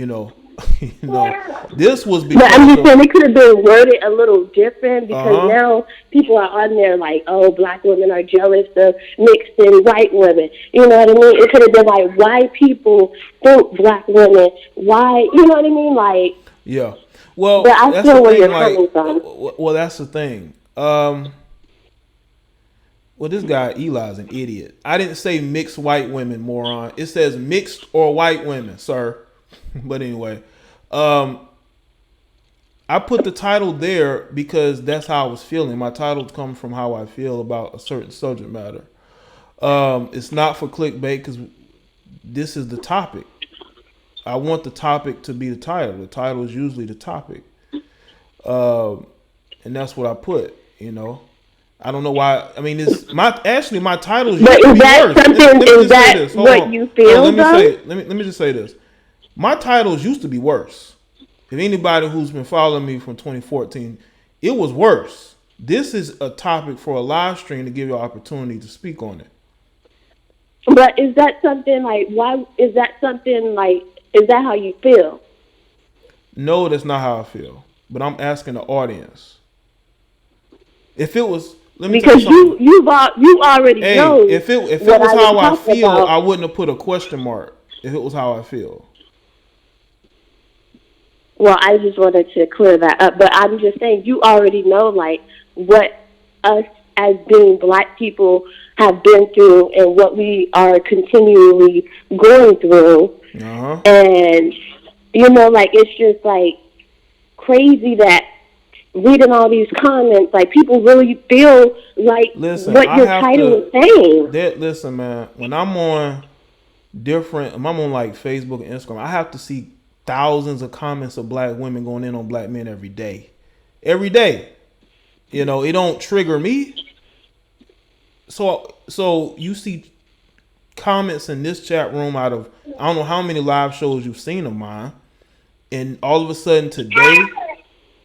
This was because. But I'm just saying it could have been worded a little different because now people are on there like, oh, black women are jealous of mixed and white women. You know what I mean? It could have been like, why people think black women? Why? You know what I mean? Like. Yeah. Well, but I feel where you're coming from. Well, that's the thing. Well, this guy Eli's an idiot. I didn't say mixed white women, moron. It says mixed or white women, sir. But anyway, I put the title there because that's how I was feeling. My titles come from how I feel about a certain subject matter. It's not for clickbait because this is the topic. I want the topic to be the title. The title is usually the topic. And that's what I put, I don't know why. I mean, my titles. But is that something? Is that what you feel? Let me just say this. My titles used to be worse. If anybody who's been following me from 2014, it was worse. This is a topic for a live stream to give you an opportunity to speak on it. But is that something like? Why is that something like? Is that how you feel? No, that's not how I feel. But I'm asking the audience. If it was. Because you already know. If it was how I feel, I wouldn't have put a question mark. If it was how I feel. Well, I just wanted to clear that up, but I'm just saying you already know like what us as being black people have been through and what we are continually going through, and like it's just like crazy that. Reading all these comments, like people really feel like what your title is saying. Listen, man, when I'm on I'm on like Facebook and Instagram, I have to see thousands of comments of black women going in on black men every day. Every day. It don't trigger me. So you see comments in this chat room out of, I don't know how many live shows you've seen of mine, and all of a sudden today,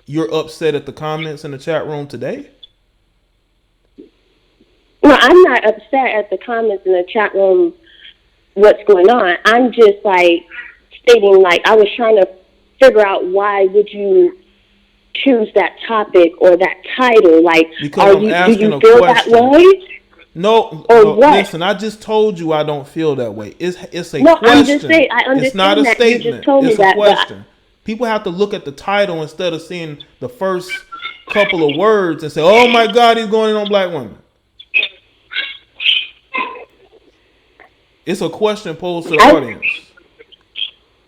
you're upset at the comments in the chat room today? No, I'm not upset at the comments in the chat room, what's going on. I'm just like stating like I was trying to figure out why would you choose that topic or that title? Like, because do you feel question. That way? No, listen, I just told you I don't feel that way. It's a question. I'm just saying, I understand it's not a that. statement. You just told it's me a that, question. People have to look at the title instead of seeing the first couple of words and say, oh my God, he's going in on black women. It's a question posed to the audience.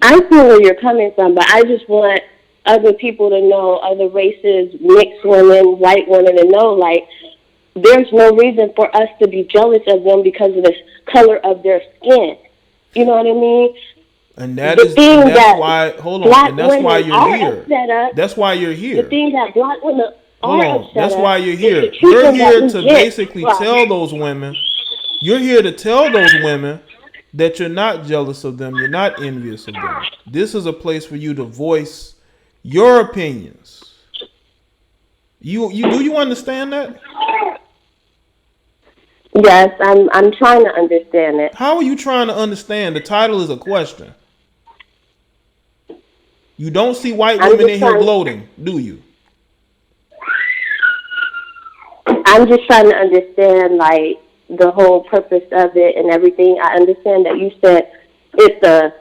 I feel where you're coming from, but I just want other people to know, other races, mixed women, white women to know, like, there's no reason for us to be jealous of them because of the color of their skin. You know what I mean? And that's why you're here. That's why you're here. The thing that black women that's why you're here. You're here to basically tell those women. You're here to tell those women that you're not jealous of them. You're not envious of them. This is a place for you to voice your opinions. Do you understand that? Yes, I'm trying to understand it. How are you trying to understand? The title is a question. You don't see white women in here gloating, do you? I'm just trying to understand, like, the whole purpose of it and everything. I understand that you said it's a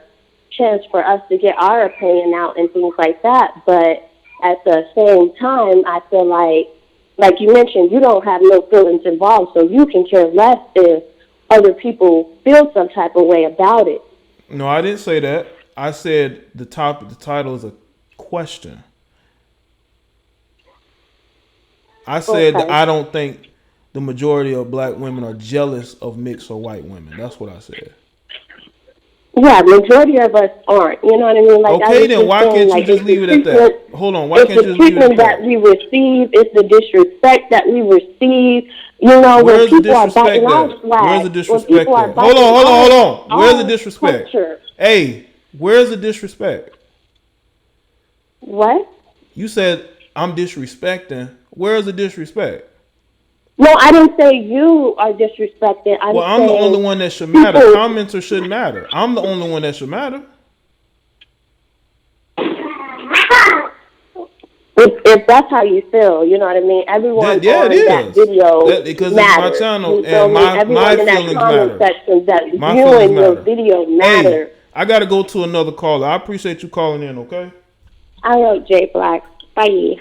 chance for us to get our opinion out and things like that, but at the same time, I feel like you mentioned, you don't have no feelings involved, so you can care less if other people feel some type of way about it. No, I didn't say that. I said the title is a question. I said that I don't think the majority of black women are jealous of mixed or white women. That's what I said. Yeah, majority of us aren't. You know what I mean? Like, okay, then why can't you just leave it at that? Hold on, why can't you just leave it at that? It's the treatment that we receive. It's the disrespect that we receive. You know, when people are biting our flag. Where's the disrespect? Hold on. Where's the disrespect? Hey, where's the disrespect? What? You said I'm disrespecting. Where's the disrespect? No, I didn't say you are disrespecting. I'm the only one that should matter. Commenters shouldn't matter. I'm the only one that should matter. If that's how you feel, you know what I mean? Everyone Yeah, it on that is. video Because it's my matters. channel You feel and me? my Everyone in that feelings comment matter. section that's My feelings viewing your matter. video Hey, matters. I gotta go to another caller. I appreciate you calling in. Okay. I wrote J Black. Bye.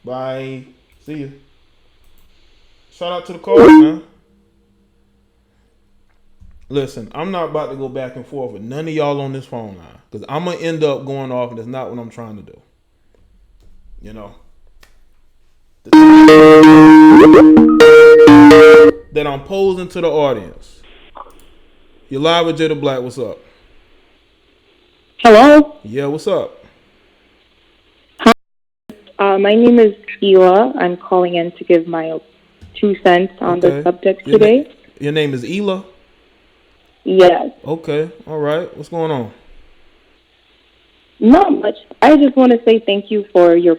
Bye. See you. Shout out to the caller, man. Listen, I'm not about to go back and forth with none of y'all on this phone line because I'm gonna end up going off, and that's not what I'm trying to do. You know. That I'm posing to the audience. You're live with Jada Black. What's up? Hello. Yeah, what's up? My name is Ela. I'm calling in to give my 2 cents on the subject today. Your name is Ela? Yes. Okay. All right. What's going on? Not much. I just want to say thank you for your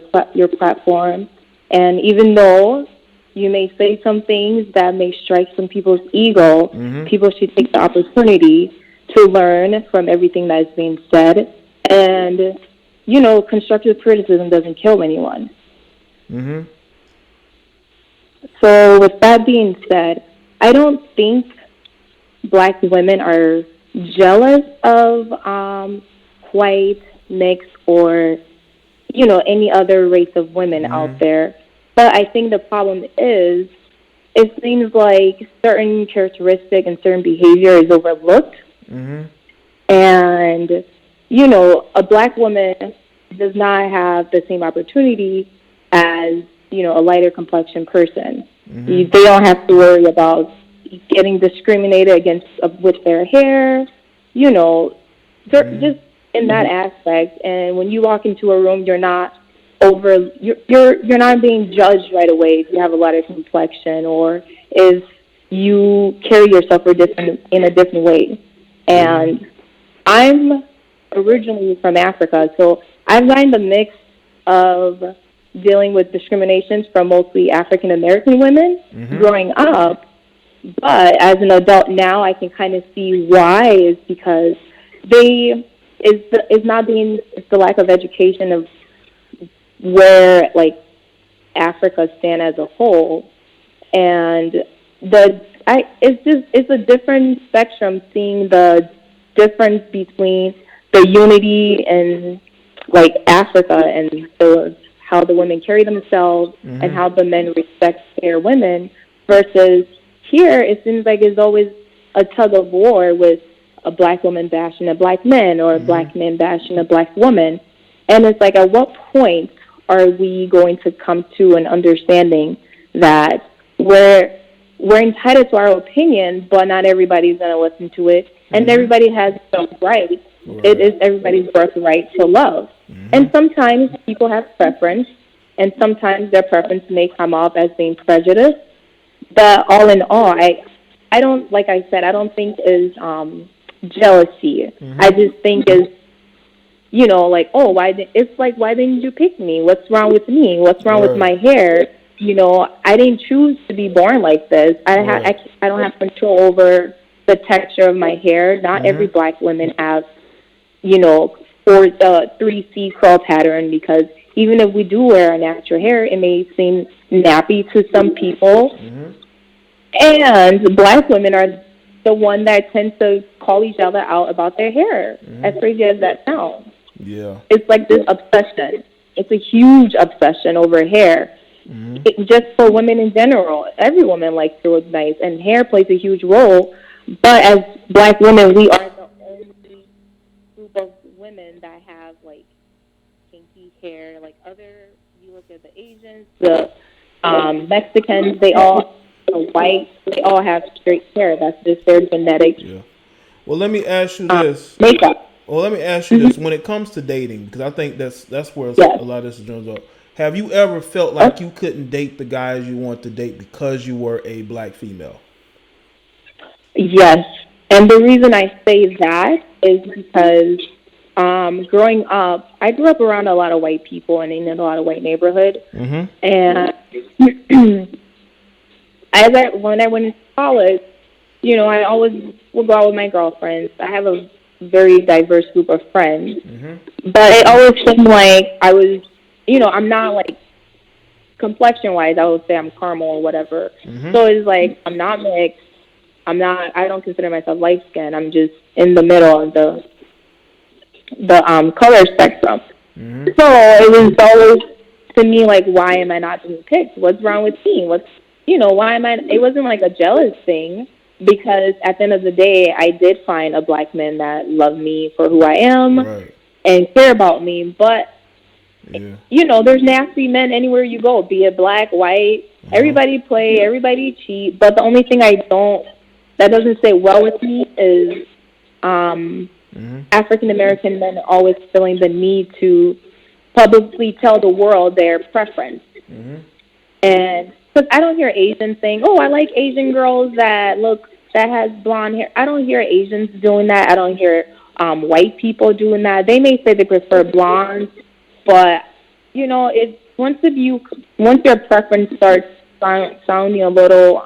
platform. And even though you may say some things that may strike some people's ego, people should take the opportunity to learn from everything that is being said. And, you know, constructive criticism doesn't kill anyone. So with that being said, I don't think Black women are jealous of white, mixed, or, you know, any other race of women out there. But I think the problem is it seems like certain characteristic and certain behavior is overlooked. And, you know, a Black woman does not have the same opportunity as, you know, a lighter complexion person. They don't have to worry about getting discriminated against with their hair, you know, just in that aspect. And when you walk into a room, you're not you're not being judged right away if you have a lighter complexion or if you carry yourself in a different way. And I'm originally from Africa, so I've learned the mix of dealing with discriminations from mostly African American women growing up. But as an adult now, I can kind of see why. Is because it's the lack of education of where like Africa stand as a whole, and it's a different spectrum seeing the difference between the unity in like Africa and how the women carry themselves and how the men respect their women versus here. It seems like it's always a tug of war with a Black woman bashing a Black man or a Black man bashing a Black woman. And it's like, at what point are we going to come to an understanding that we're entitled to our opinion, but not everybody's going to listen to it, and everybody has some rights. It is everybody's birthright to love. And sometimes people have preference, and sometimes their preference may come off as being prejudiced. But all in all, I don't, like I said, I don't think is jealousy. I just think is, you know, like, oh, why didn't you pick me? What's wrong with me? What's wrong with my hair? You know, I didn't choose to be born like this. I don't have control over the texture of my hair. Not every Black woman has, you know, 3C curl pattern, because even if we do wear our natural hair, it may seem nappy to some people. And Black women are the one that tends to call each other out about their hair, as crazy as that sounds. Yeah. It's like this obsession. It's a huge obsession over hair. Just for women in general. Every woman likes to look nice, and hair plays a huge role. But as Black women, we are the only group of women that have, like, kinky hair. Like, you look at the Asians, the Mexicans, the white, they all have straight hair. That's just their genetics. Yeah. Well, let me ask you this. Makeup. Well, let me ask you this. When it comes to dating, because I think that's where a lot of this is going to go. Have you ever felt like you couldn't date the guys you want to date because you were a Black female? Yes. And the reason I say that is because growing up, I grew up around a lot of white people and in a lot of white neighborhoods. And when I went to college, you know, I always would go out with my girlfriends. I have a very diverse group of friends. But it always seemed like I was I'm not like complexion-wise, I would say I'm caramel or whatever. So it's like I'm not mixed. I don't consider myself light-skinned. I'm just in the middle of the color spectrum. So it was always, to me, like, why am I not being picked? What's wrong with me? Why am I? It wasn't like a jealous thing, because at the end of the day, I did find a black man that loved me for who I am and care about me. But, there's nasty men anywhere you go, be it black, white. Everybody play, everybody cheat. But the only thing that doesn't sit well with me is African American men always feeling the need to publicly tell the world their preference. And because I don't hear Asians saying, "Oh, I like Asian girls that has blonde hair." I don't hear Asians doing that. I don't hear white people doing that. They may say they prefer blondes, but once your preference starts sounding a little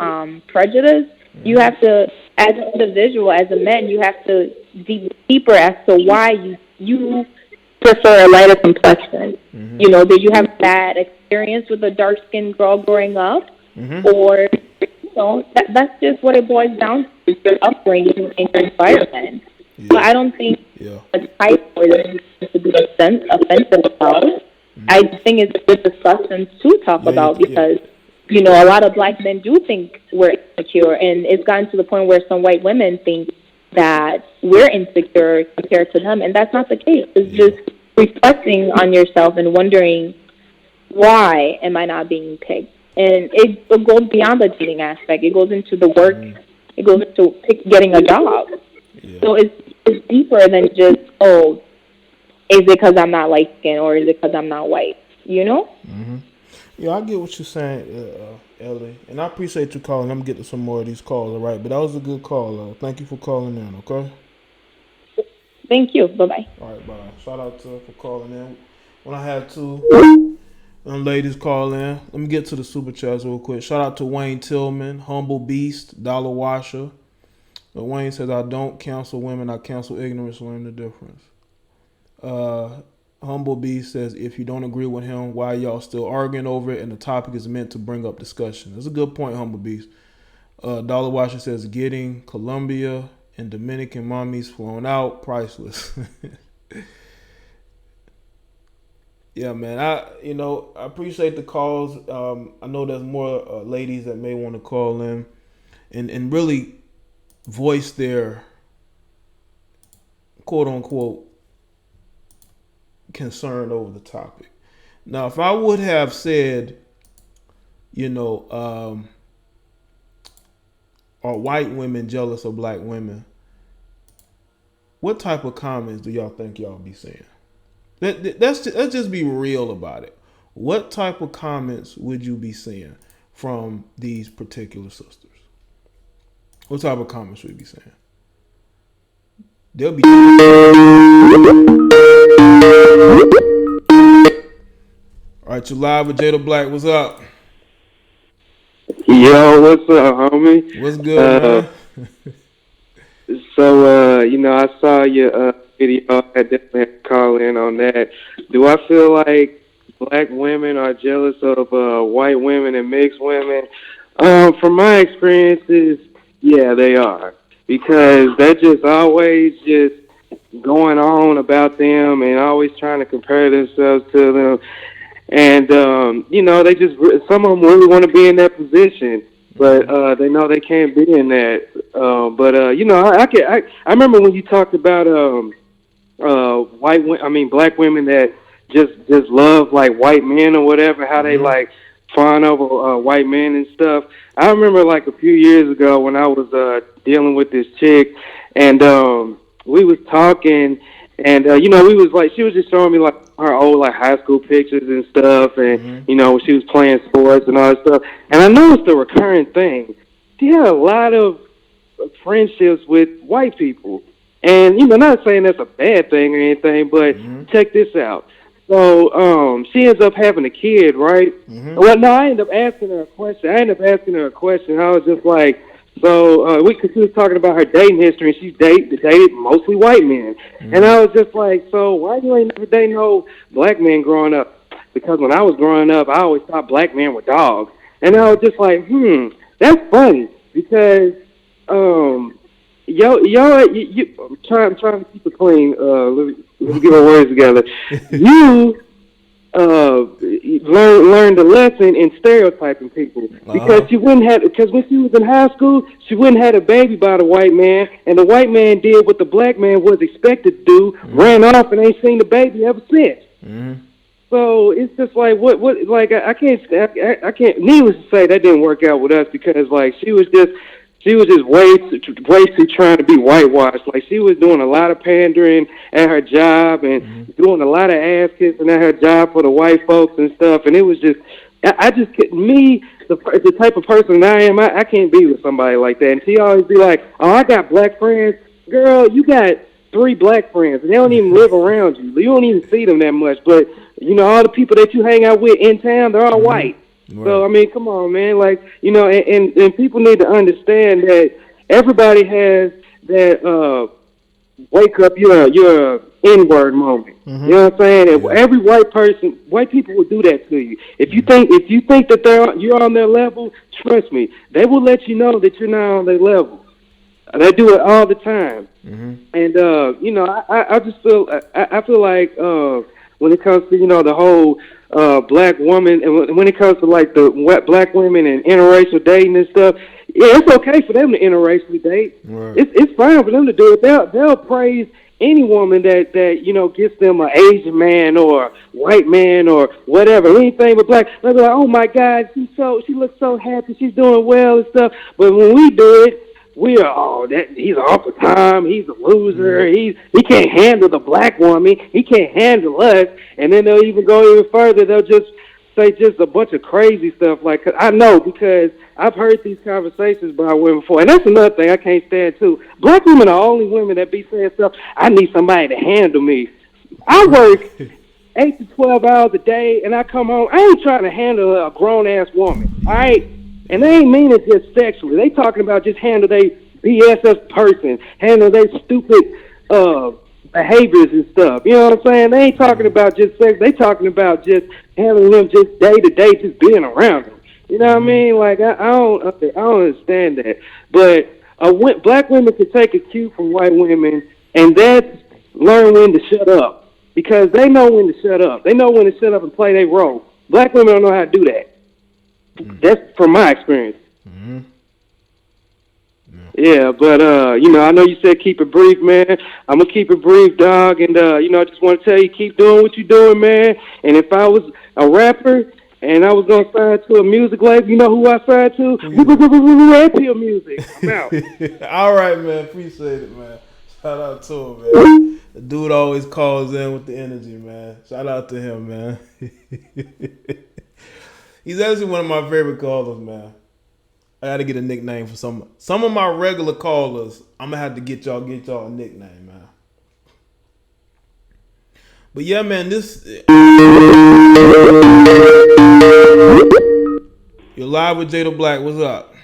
prejudiced, you have to, as an individual, as a man, you have to dig deeper as to why you prefer a lighter complexion. Did you have a bad experience with a dark-skinned girl growing up? Or, that's just what it boils down to, your upbringing and your environment. So I don't think a type where there needs to be offensive about. I think it's a good discussion to talk about, because a lot of black men do think we're insecure, and it's gotten to the point where some white women think that we're insecure compared to them, and that's not the case. It's just reflecting on yourself and wondering, why am I not being picked? And it goes beyond the dating aspect. It goes into the work. It goes into getting a job. So it's deeper than just, is it because I'm not light-skinned, or is it because I'm not white? Yeah, I get what you're saying, Ellie. And I appreciate you calling. I'm getting some more of these calls, all right? But that was a good call. Thank you for calling in, okay? Thank you. Bye-bye. All right, bye. Shout out to her for calling in. When I had two ladies call in, let me get to the super chats real quick. Shout out to Wayne Tillman, Humble Beast, Dollar Washer. Wayne says, I don't counsel women, I counsel ignorance. Learn the difference. Humble Beast says, if you don't agree with him, why y'all still arguing over it? And the topic is meant to bring up discussion. That's a good point, Humble Beast. Dollar Washer says, getting Colombia and Dominican mommies flown out, priceless. Yeah, man. I appreciate the calls. I know there's more ladies that may want to call in and really voice their quote unquote concern over the topic. Now, if I would have said, are white women jealous of black women, what type of comments do y'all think y'all be saying? Let's just be real about it. What type of comments would you be seeing from these particular sisters? What type of comments would you be saying? They'll be. All right, you're live with Jada Black. What's up? Yo, what's up, homie? What's good, man? So, I saw your video. I definitely have to call in on that. Do I feel like black women are jealous of white women and mixed women? From my experiences, yeah, they are. Because they're just always just going on about them and always trying to compare themselves to them. And, they just, some of them really want to be in that position, but they know they can't be in that. I remember when you talked about black women that just love like white men or whatever, how they like fawn over white men and stuff. I remember like a few years ago when I was dealing with this chick, and we was talking, and we was like, she was just showing me like her old like high school pictures and stuff, and when she was playing sports and all that stuff. And I noticed a recurring thing. She had a lot of friendships with white people. And, not saying that's a bad thing or anything, but check this out. So, she ends up having a kid, right? Well, no, I ended up asking her a question. I was just like, so, because she was talking about her dating history, and she dated mostly white men. And I was just like, so why you ain't never date no black men growing up? because when I was growing up, I always thought black men were dogs. And I was just like, that's funny because I'm trying to keep it clean. Let me get my words together. You learned a lesson in stereotyping people because because when she was in high school, she wouldn't have a baby by the white man, and the white man did what the black man was expected to do, ran off and ain't seen the baby ever since. So it's just like what like I can't. Needless to say, that didn't work out with us because like she was just way too trying to be whitewashed. Like she was doing a lot of pandering at her job and doing a lot of ass kissing at her job for the white folks and stuff. And it was just, the type of person I am, I can't be with somebody like that. And she always be like, "Oh, I got black friends." Girl, you got 3 black friends, and they don't even live around you. You don't even see them that much. But you know, all the people that you hang out with in town, they're all white. Right. So, I mean, come on, man. Like, you know, and people need to understand that everybody has that wake up, you're a N-word moment. You know what I'm saying? And every white people will do that to you. If you think that you're on their level, trust me, they will let you know that you're not on their level. They do it all the time. And, you know, I just feel, I feel like when it comes to, you know, the whole black woman, and when it comes to like the black women and interracial dating and stuff, yeah, it's okay for them to interracially date. Right. It's fine for them to do it. They'll praise any woman that you know gets them an Asian man or white man or whatever, anything but black. They'll be like, oh my God, she looks so happy, she's doing well and stuff. But when we do it, we are he's off the time, he's a loser, he can't handle the black woman, he can't handle us, and then they'll even go even further, they'll just say just a bunch of crazy stuff like, cause I know because I've heard these conversations by women before, and that's another thing I can't stand too. Black women are only women that be saying stuff, I need somebody to handle me. I work 8 to 12 hours a day, and I come home, I ain't trying to handle a grown-ass woman, all right? And they ain't mean it just sexually. They talking about just handle they BS as person, handle their stupid behaviors and stuff. You know what I'm saying? They ain't talking about just sex. They talking about just handling them just day to day, just being around them. You know what I mean? Like I don't understand that. But black women can take a cue from white women, and that's learn when to shut up because they know when to shut up. They know when to shut up and play their role. Black women don't know how to do that. That's from my experience. Yeah, but you know, I know you said keep it brief, man. I'm gonna keep it brief, dog. And you know, I just want to tell you, keep doing what you're doing, man. And if I was a rapper and I was gonna sign to a music label, you know who I signed to? Red Pill Music. I'm out. All right, man. Appreciate it, man. Shout out to him, man. The dude always calls in with the energy, man. Shout out to him, man. He's actually one of my favorite callers, man. I gotta get a nickname for some of my regular callers. I'm gonna have to get y'all a nickname, man. But yeah, man, you're live with Jada Black. What's up?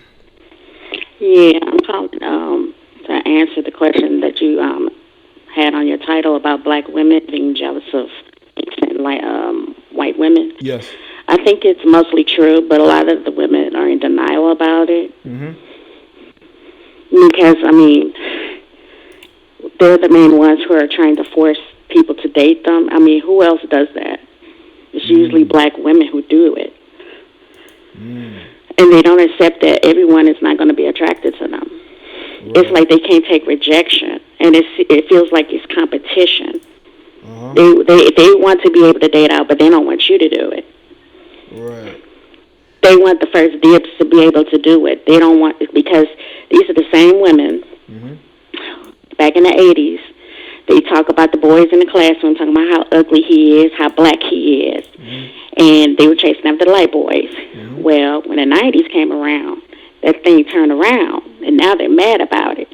Yeah, I'm calling to answer the question that you had on your title about black women being jealous of like white women. Yes. I think it's mostly true, but a lot of the women are in denial about it. Because, I mean, they're the main ones who are trying to force people to date them. I mean, who else does that? It's usually black women who do it. And they don't accept that everyone is not going to be attracted to them. Right. It's like they can't take rejection, and it feels like it's competition. They want to be able to date out, but they don't want you to do it. Right. They want the first dibs to be able to do it. They don't want, because these are the same women back in the 80s. They talk about the boys in the classroom, talking about how ugly he is, how black he is. And they were chasing after the light boys. Well, when the 90s came around, that thing turned around, and now they're mad about it.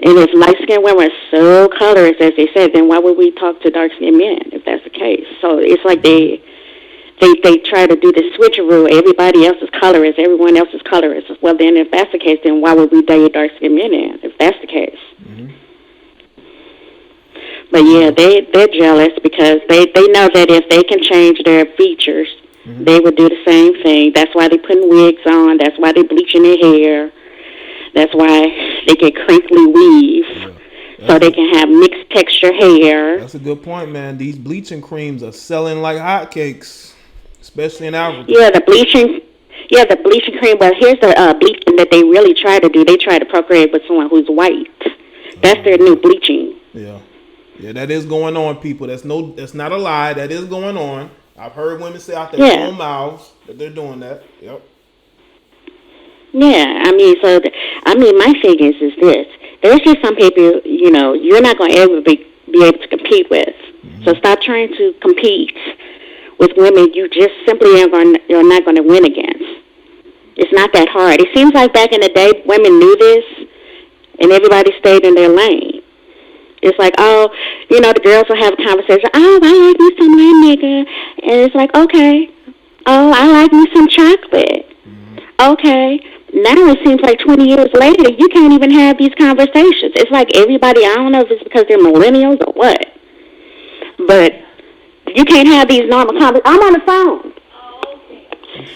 And if light-skinned women are so colorist, as they said, then why would we talk to dark-skinned men if that's the case? So it's like they try to do the switcheroo. Everybody else is colorist. Everyone else is colorist. Well, then if that's the case, then why would we date dark-skinned men if that's the case? But yeah, they're jealous because they know that if they can change their features, they would do the same thing. That's why they putting wigs on. That's why they bleaching their hair. That's why they get crinkly weave, so they can have mixed texture hair. That's a good point, man. These bleaching creams are selling like hotcakes, especially in Africa. Yeah, the bleaching cream. But here's the bleaching that they really try to do. They try to procreate with someone who's white. That's their new bleaching. Yeah, that is going on, people. That's not a lie. That is going on. I've heard women say out their own mouths that they're doing that. Yep. Yeah, I mean, my thing is this. There's just some people, you're not going to ever be able to compete with. So stop trying to compete with women you just simply you're not going to win against. It's not that hard. It seems like back in the day, women knew this, and everybody stayed in their lane. It's like, the girls will have a conversation. Oh, I like me some my nigga. And it's like, okay. Oh, I like me some chocolate. Okay. Now it seems like 20 years later, you can't even have these conversations. It's like everybody, I don't know if it's because they're millennials or what, but you can't have these normal conversations. I'm on the phone.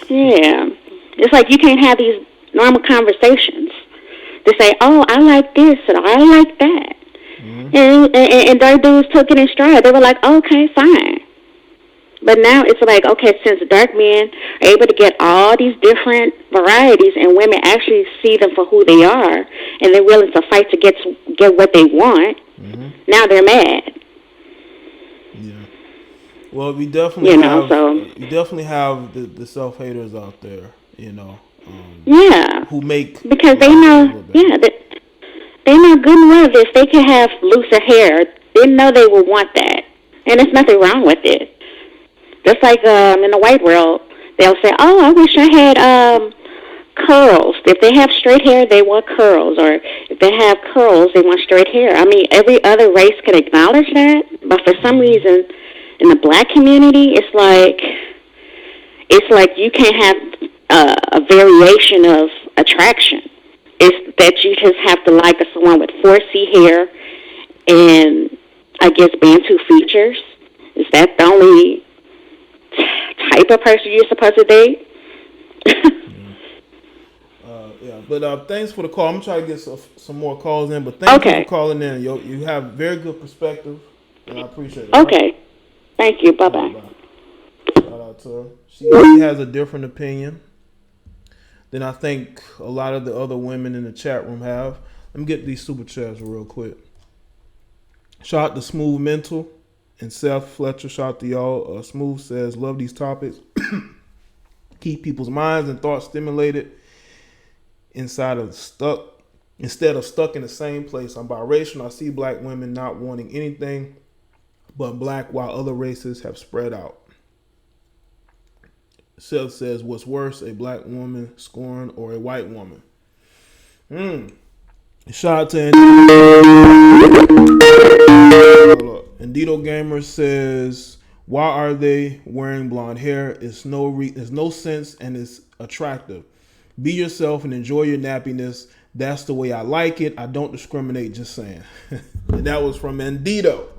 Yeah. It's like you can't have these normal conversations to say, oh, I like this and I like that. And dark dudes took it in stride. They were like, okay, fine. But now it's like, okay, since dark men are able to get all these different varieties and women actually see them for who they are and they're willing to fight to get what they want, now they're mad. Yeah. Well, we definitely you definitely have the self-haters out there, who make... Because they know, they know good and well if they could have looser hair, they know they will want that. And there's nothing wrong with it. Just like in the white world, they'll say, oh, I wish I had curls. If they have straight hair, they want curls. Or if they have curls, they want straight hair. I mean, every other race can acknowledge that. But for some reason, in the black community, it's like you can't have a variation of attraction. It's that you just have to like someone with 4C hair and, I guess, Bantu features. Is that the only type of person you're supposed to date? But thanks for the call. I'm going to try to get some more calls in, but thank you for calling in. You have very good perspective, and I appreciate it. Okay. Right? Thank you. Bye-bye. Shout out to her. She has a different opinion than I think a lot of the other women in the chat room have. Let me get these super chats real quick. Shout out to Smooth Mental and Seth Fletcher. Shout out to y'all. Smooth says, love these topics. Keep people's minds and thoughts stimulated instead of stuck in the same place. I'm biracial. I see black women not wanting anything but black while other races have spread out. Seth says, what's worse, a black woman scorned or a white woman? Shout out to Andito Gamer says, why are they wearing blonde hair? There's no sense and it's attractive. Be yourself and enjoy your nappiness. That's the way I like it. I don't discriminate, just saying. And that was from Andito.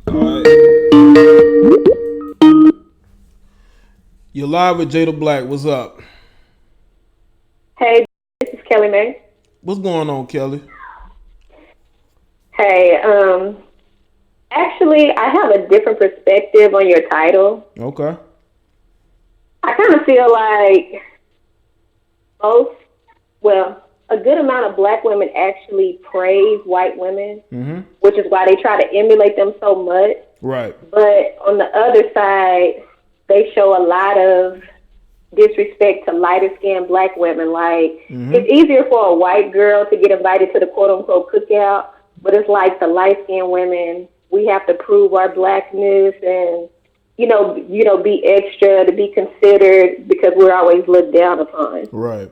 All right. You're live with Jada Black. What's up? Hey, this is Kelly May. What's going on, Kelly? Hey, actually, I have a different perspective on your title. Okay. I kind of feel like a good amount of black women actually praise white women, which is why they try to emulate them so much. Right. But on the other side, they show a lot of disrespect to lighter-skinned black women. Like, it's easier for a white girl to get invited to the quote-unquote cookout, but it's like the light-skinned women, we have to prove our blackness and, be extra, to be considered, because we're always looked down upon. Right.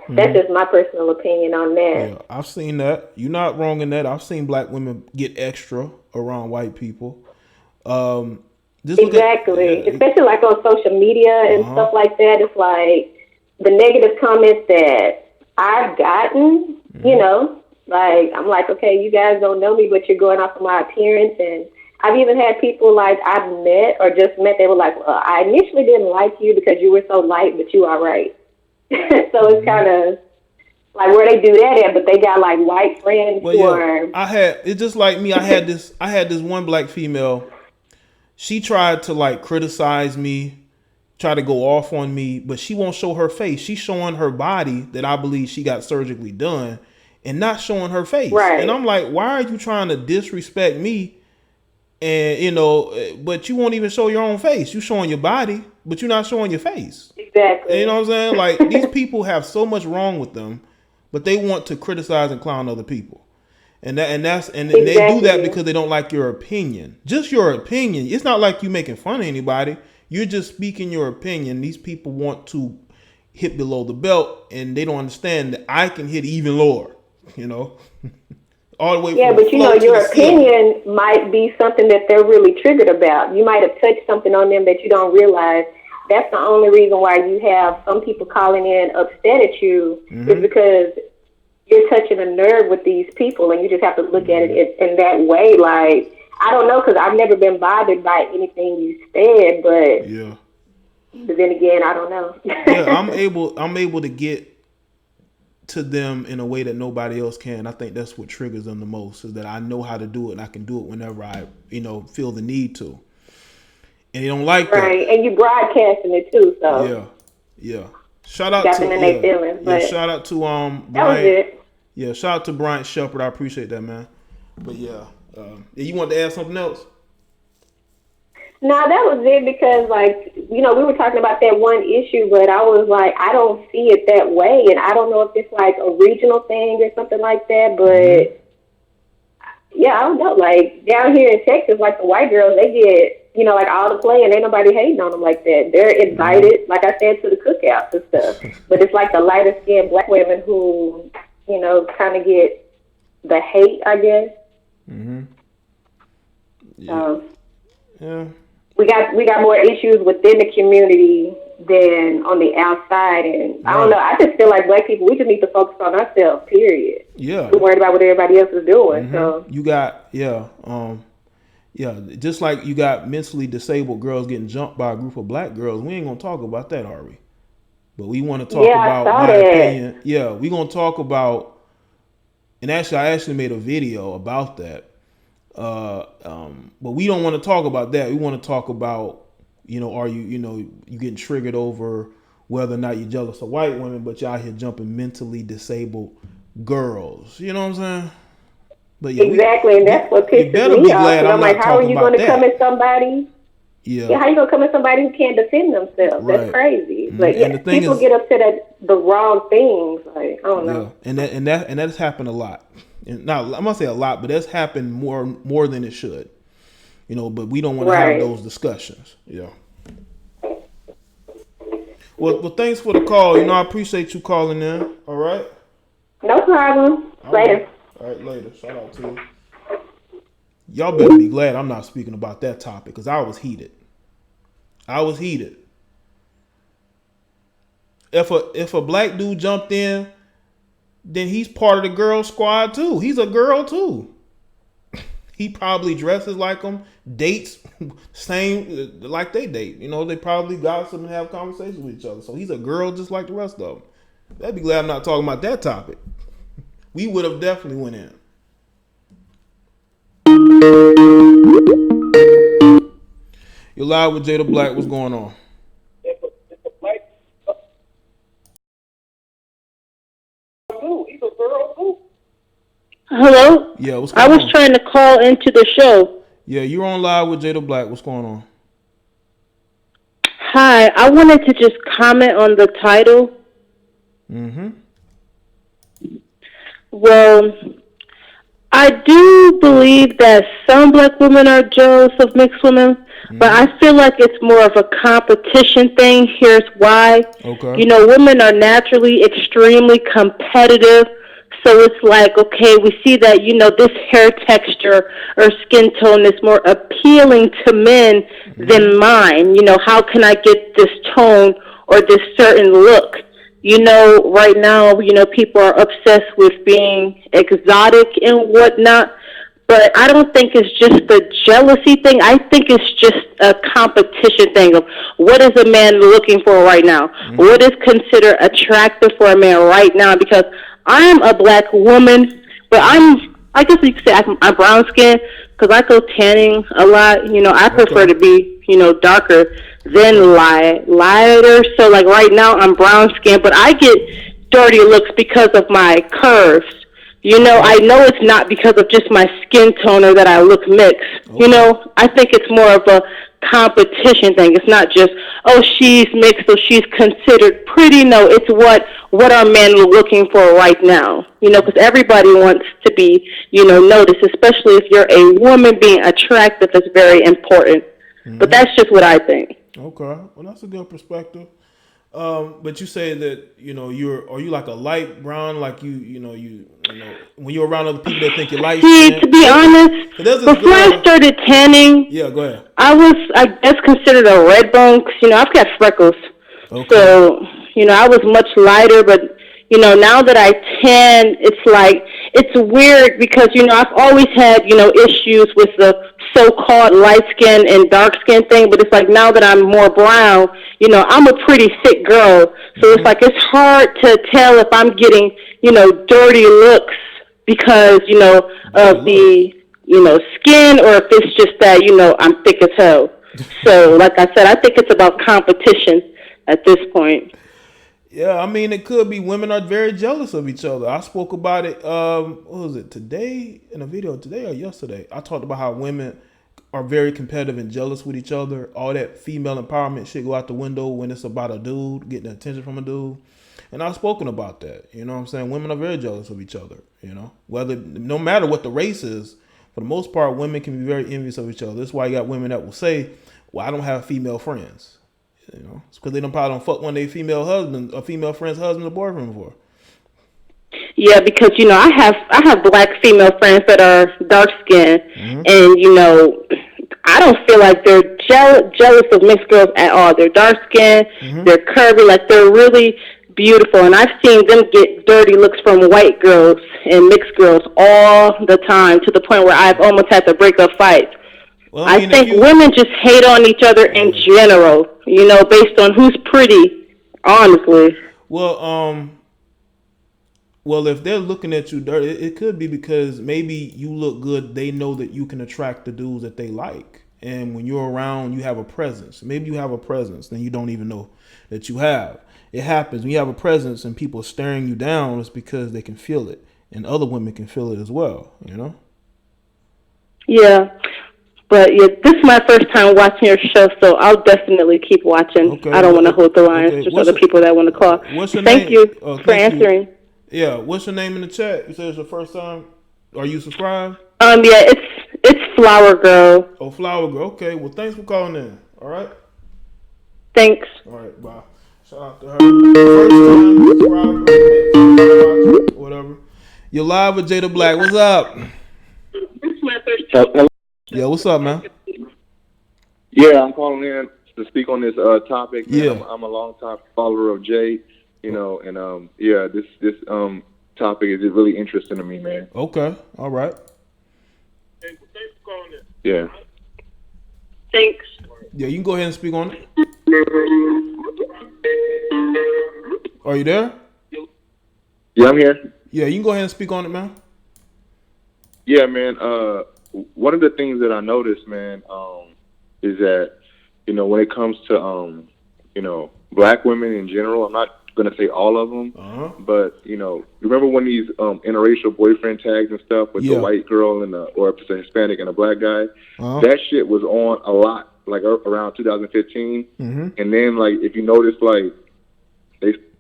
That's just my personal opinion on that. Yeah, I've seen that. You're not wrong in that. I've seen black women get extra around white people. Exactly. Especially like on social media and stuff like that. It's like the negative comments that I've gotten, Like, I'm like, okay, you guys don't know me, but you're going off of my appearance. And I've even had people like I've met or just met, they were like, well, I initially didn't like you because you were so light, but you all right. So it's kind of like where they do that at, but they got like white friends who are. It's just like me. I had this one black female. She tried to like criticize me, try to go off on me, but she won't show her face. She's showing her body that I believe she got surgically done and not showing her face. Right. And I'm like, why are you trying to disrespect me? And, you know, but you won't even show your own face. You showing your body, but you're not showing your face. Exactly. You know what I'm saying? Like, these people have so much wrong with them, but they want to criticize and clown other people. And Exactly. they do that because they don't like your opinion. Just your opinion. It's not like you making fun of anybody. You're just speaking your opinion. These people want to hit below the belt, and they don't understand that I can hit even lower, you know? All the way yeah, but you know, your opinion might be something that they're really triggered about. You might have touched something on them that you don't realize. That's the only reason why you have some people calling in upset at you is because you're touching a nerve with these people, and you just have to look at it in that way. Like, I don't know, because I've never been bothered by anything you said, but then again, I don't know. Yeah, I'm able to get to them in a way that nobody else can. I think that's what triggers them the most, is that I know how to do it, and I can do it whenever I, you know, feel the need to. And they don't like that. Right, and you broadcasting it too, so yeah. Shout out got to them in their feelings, but shout out to that Brian. was it. Yeah, shout out to Brian Shepard. I appreciate that, man. But you want to add something else? No, that was it, because, like, you know, we were talking about that one issue, but I was like, I don't see it that way, and I don't know if it's like a regional thing or something like that, but yeah, I don't know. Like, down here in Texas, like, the white girls, they get, you know, like, all the play, and ain't nobody hating on them like that. They're invited, like I said, to the cookouts and stuff, but it's like the lighter skinned black women who, you know, kind of get the hate, I guess. Yeah. We got more issues within the community than on the outside, and I don't know. I just feel like black people, we just need to focus on ourselves. Period. Yeah. We're worried about what everybody else is doing. So you got just like you got mentally disabled girls getting jumped by a group of black girls. We ain't gonna talk about that, are we? But we want to talk about my opinion. Yeah, we gonna talk about, and actually, I actually made a video about that. But we don't want to talk about that. We want to talk about, you know, are you getting triggered over whether or not you're jealous of white women, but you're out here jumping mentally disabled girls. You know what I'm saying? But yeah, exactly, and that's what pisses me off. I'm like, how are you going to come at somebody? Yeah, how you gonna come at somebody who can't defend themselves? Right. That's crazy. Like, people get upset at the wrong things. Like, I don't know. Yeah, and that has happened a lot. And now I'm gonna say a lot, but that's happened more than it should. You know, but we don't want to have those discussions. Yeah. Well, thanks for the call. You know, I appreciate you calling in. All right. No problem. Later. All right, later. Shout out to you. Y'all better be glad I'm not speaking about that topic, because I was heated. If a black dude jumped in, then he's part of the girl squad too. He's a girl too. He probably dresses like them, dates same like they date. You know, they probably gossip and have conversations with each other. So he's a girl just like the rest of them. Better be glad I'm not talking about that topic. We would have definitely went in. You're live with Jada Black. What's going on? Hello? Yeah, what's going on? I on? was trying to call into the show. Yeah, you're on live with Jada Black. What's going on? Hi, I wanted to just comment on the title. Well, I do believe that some black women are jealous of mixed women, but I feel like it's more of a competition thing. Here's why. Okay. You know, women are naturally extremely competitive. So it's like, okay, we see that, you know, this hair texture or skin tone is more appealing to men than mine. You know, how can I get this tone or this certain look? You know, right now, you know, people are obsessed with being exotic and whatnot. But I don't think it's just the jealousy thing. I think it's just a competition thing of what is a man looking for right now? What is considered attractive for a man right now? Because I'm a black woman, but I guess you could say I'm brown skinned because I go tanning a lot. You know, I prefer to be, you know, darker than lighter. So like right now I'm brown skinned, but I get dirty looks because of my curves. You know, I know it's not because of just my skin tone or that I look mixed. You know, I think it's more of a competition thing. It's not just, oh, she's mixed, so she's considered pretty. No, it's what are men looking for right now? You know, because everybody wants to be, you know, noticed, especially if you're a woman. Being attractive is very important. But that's just what I think. Okay, well, that's a good perspective. But you say that, you know, are you like a light brown, like you know when you're around other people that think you're light skin? To be honest, before I started tanning, yeah, go ahead. I guess considered a red bone, 'cause, you know, I've got freckles. Okay. So, you know, I was much lighter, but you know, now that I tan, it's like, it's weird because, you know, I've always had, you know, issues with the so-called light skin and dark skin thing, but it's like now that I'm more brown, you know, I'm a pretty thick girl. So it's like, it's hard to tell if I'm getting, you know, dirty looks because, you know, of the, you know, skin, or if it's just that, you know, I'm thick as hell. So like I said, I think it's about competition at this point. Yeah, I mean, it could be women are very jealous of each other. I spoke about it, what was it, today, in a video today or yesterday? I talked about how women are very competitive and jealous with each other. All that female empowerment shit go out the window when it's about a dude, getting attention from a dude. And I've spoken about that, you know what I'm saying? Women are very jealous of each other, you know? No matter what the race is, for the most part, women can be very envious of each other. That's why you got women that will say, well, I don't have female friends. You know, it's because they probably don't fuck one of their female husbands or female friends' husband or boyfriend before. Yeah, because, you know, I have black female friends that are dark skinned, and, you know, I don't feel like they're jealous of mixed girls at all. They're dark skinned, they're curvy, like they're really beautiful, and I've seen them get dirty looks from white girls and mixed girls all the time, to the point where I've almost had to break up fights. Well, I think women just hate on each other in general, you know, based on who's pretty, honestly. Well, if they're looking at you dirty, it could be because maybe you look good. They know that you can attract the dudes that they like. And when you're around, you have a presence. Maybe you have a presence, then you don't even know that you have. It happens. When you have a presence and people are staring you down, it's because they can feel it. And other women can feel it as well, you know? Yeah. But yeah, this is my first time watching your show, so I'll definitely keep watching. Okay, I don't want to hold the lines. Okay. Just other people that want to call. What's your Thank name? you for answering. You. Yeah, what's your name in the chat? You said it's your first time. Are you subscribed? Yeah, it's Flower Girl. Oh, Flower Girl. Okay, well, thanks for calling in. All right. Thanks. All right, bye. Shout out to her. First time subscriber, whatever. You're live with Jada Black. What's up? It's my first time. Yeah, what's up, man? Yeah, I'm calling in to speak on this topic. Man. Yeah, I'm a long-time follower of Jaye, you know, and this topic is really interesting to me, man. Okay, all right. Hey, thanks for calling in. Yeah. Thanks. Yeah, you can go ahead and speak on it. Are you there? Yeah, I'm here. Yeah, you can go ahead and speak on it, man. Yeah, man. One of the things that I noticed, man, is that, you know, when it comes to, you know, black women in general, I'm not going to say all of them, but, you know, remember when these interracial boyfriend tags and stuff with the white girl and or if it's a Hispanic and a black guy, that shit was on a lot, like around 2015. And then, like, if you notice, like,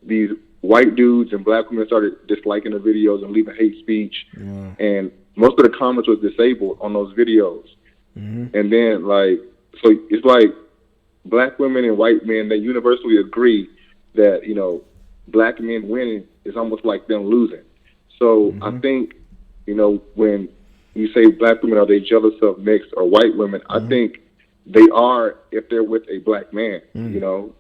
these white dudes and black women started disliking the videos and leaving hate speech, and most of the comments was disabled on those videos. And then, like, so it's like black women and white men, they universally agree that, you know, black men winning is almost like them losing. So I think, you know, when you say black women, are they jealous of mixed or white women? I think they are if they're with a black man, you know.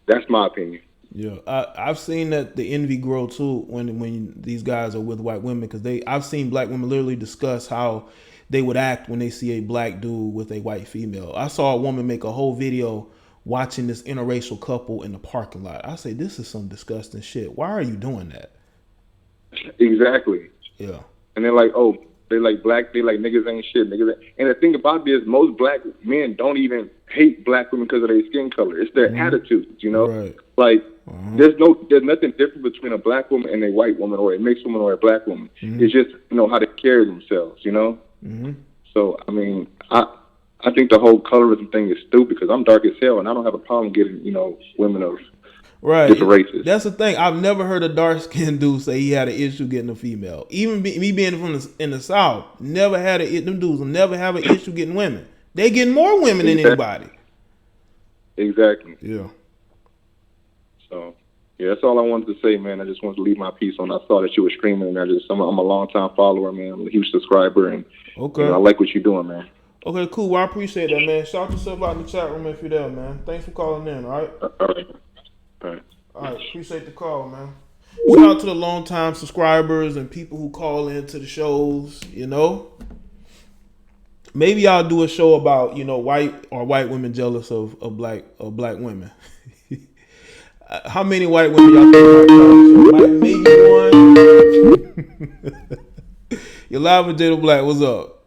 That's my opinion. Yeah, I've seen that the envy grow too when these guys are with white women, because I've seen black women literally discuss how they would act when they see a black dude with a white female. I saw a woman make a whole video watching this interracial couple in the parking lot. I say, this is some disgusting shit. Why are you doing that? Exactly. Yeah. And they're like, oh, they like black, they like niggas ain't shit. And the thing about it is most black men don't even hate black women because of their skin color. It's their attitudes, you know? Right. Like, there's nothing different between a black woman and a white woman or a mixed woman or a black woman. It's just, you know, how they carry themselves, you know? So, I mean, I think the whole colorism thing is stupid because I'm dark as hell and I don't have a problem getting, you know, women of different races. That's the thing. I've never heard a dark-skinned dude say he had an issue getting a female. Even me being from in the South, never had them dudes will never have an issue getting women. They getting more women than anybody. Exactly. Yeah. So, yeah, that's all I wanted to say, man. I just wanted to leave my piece on. I saw that you were streaming, and I'm a long-time follower, man. I'm a huge subscriber, and you know, I like what you're doing, man. Okay, cool. Well, I appreciate that, man. Shout yourself out in the chat room if you're there, man. Thanks for calling in, all right? All right, appreciate the call, man. Shout out to the long-time subscribers and people who call into the shows, you know. Maybe I'll do a show about, you know, white women jealous of black women. How many white women y'all think might maybe one? You're live with Jada Black. What's up?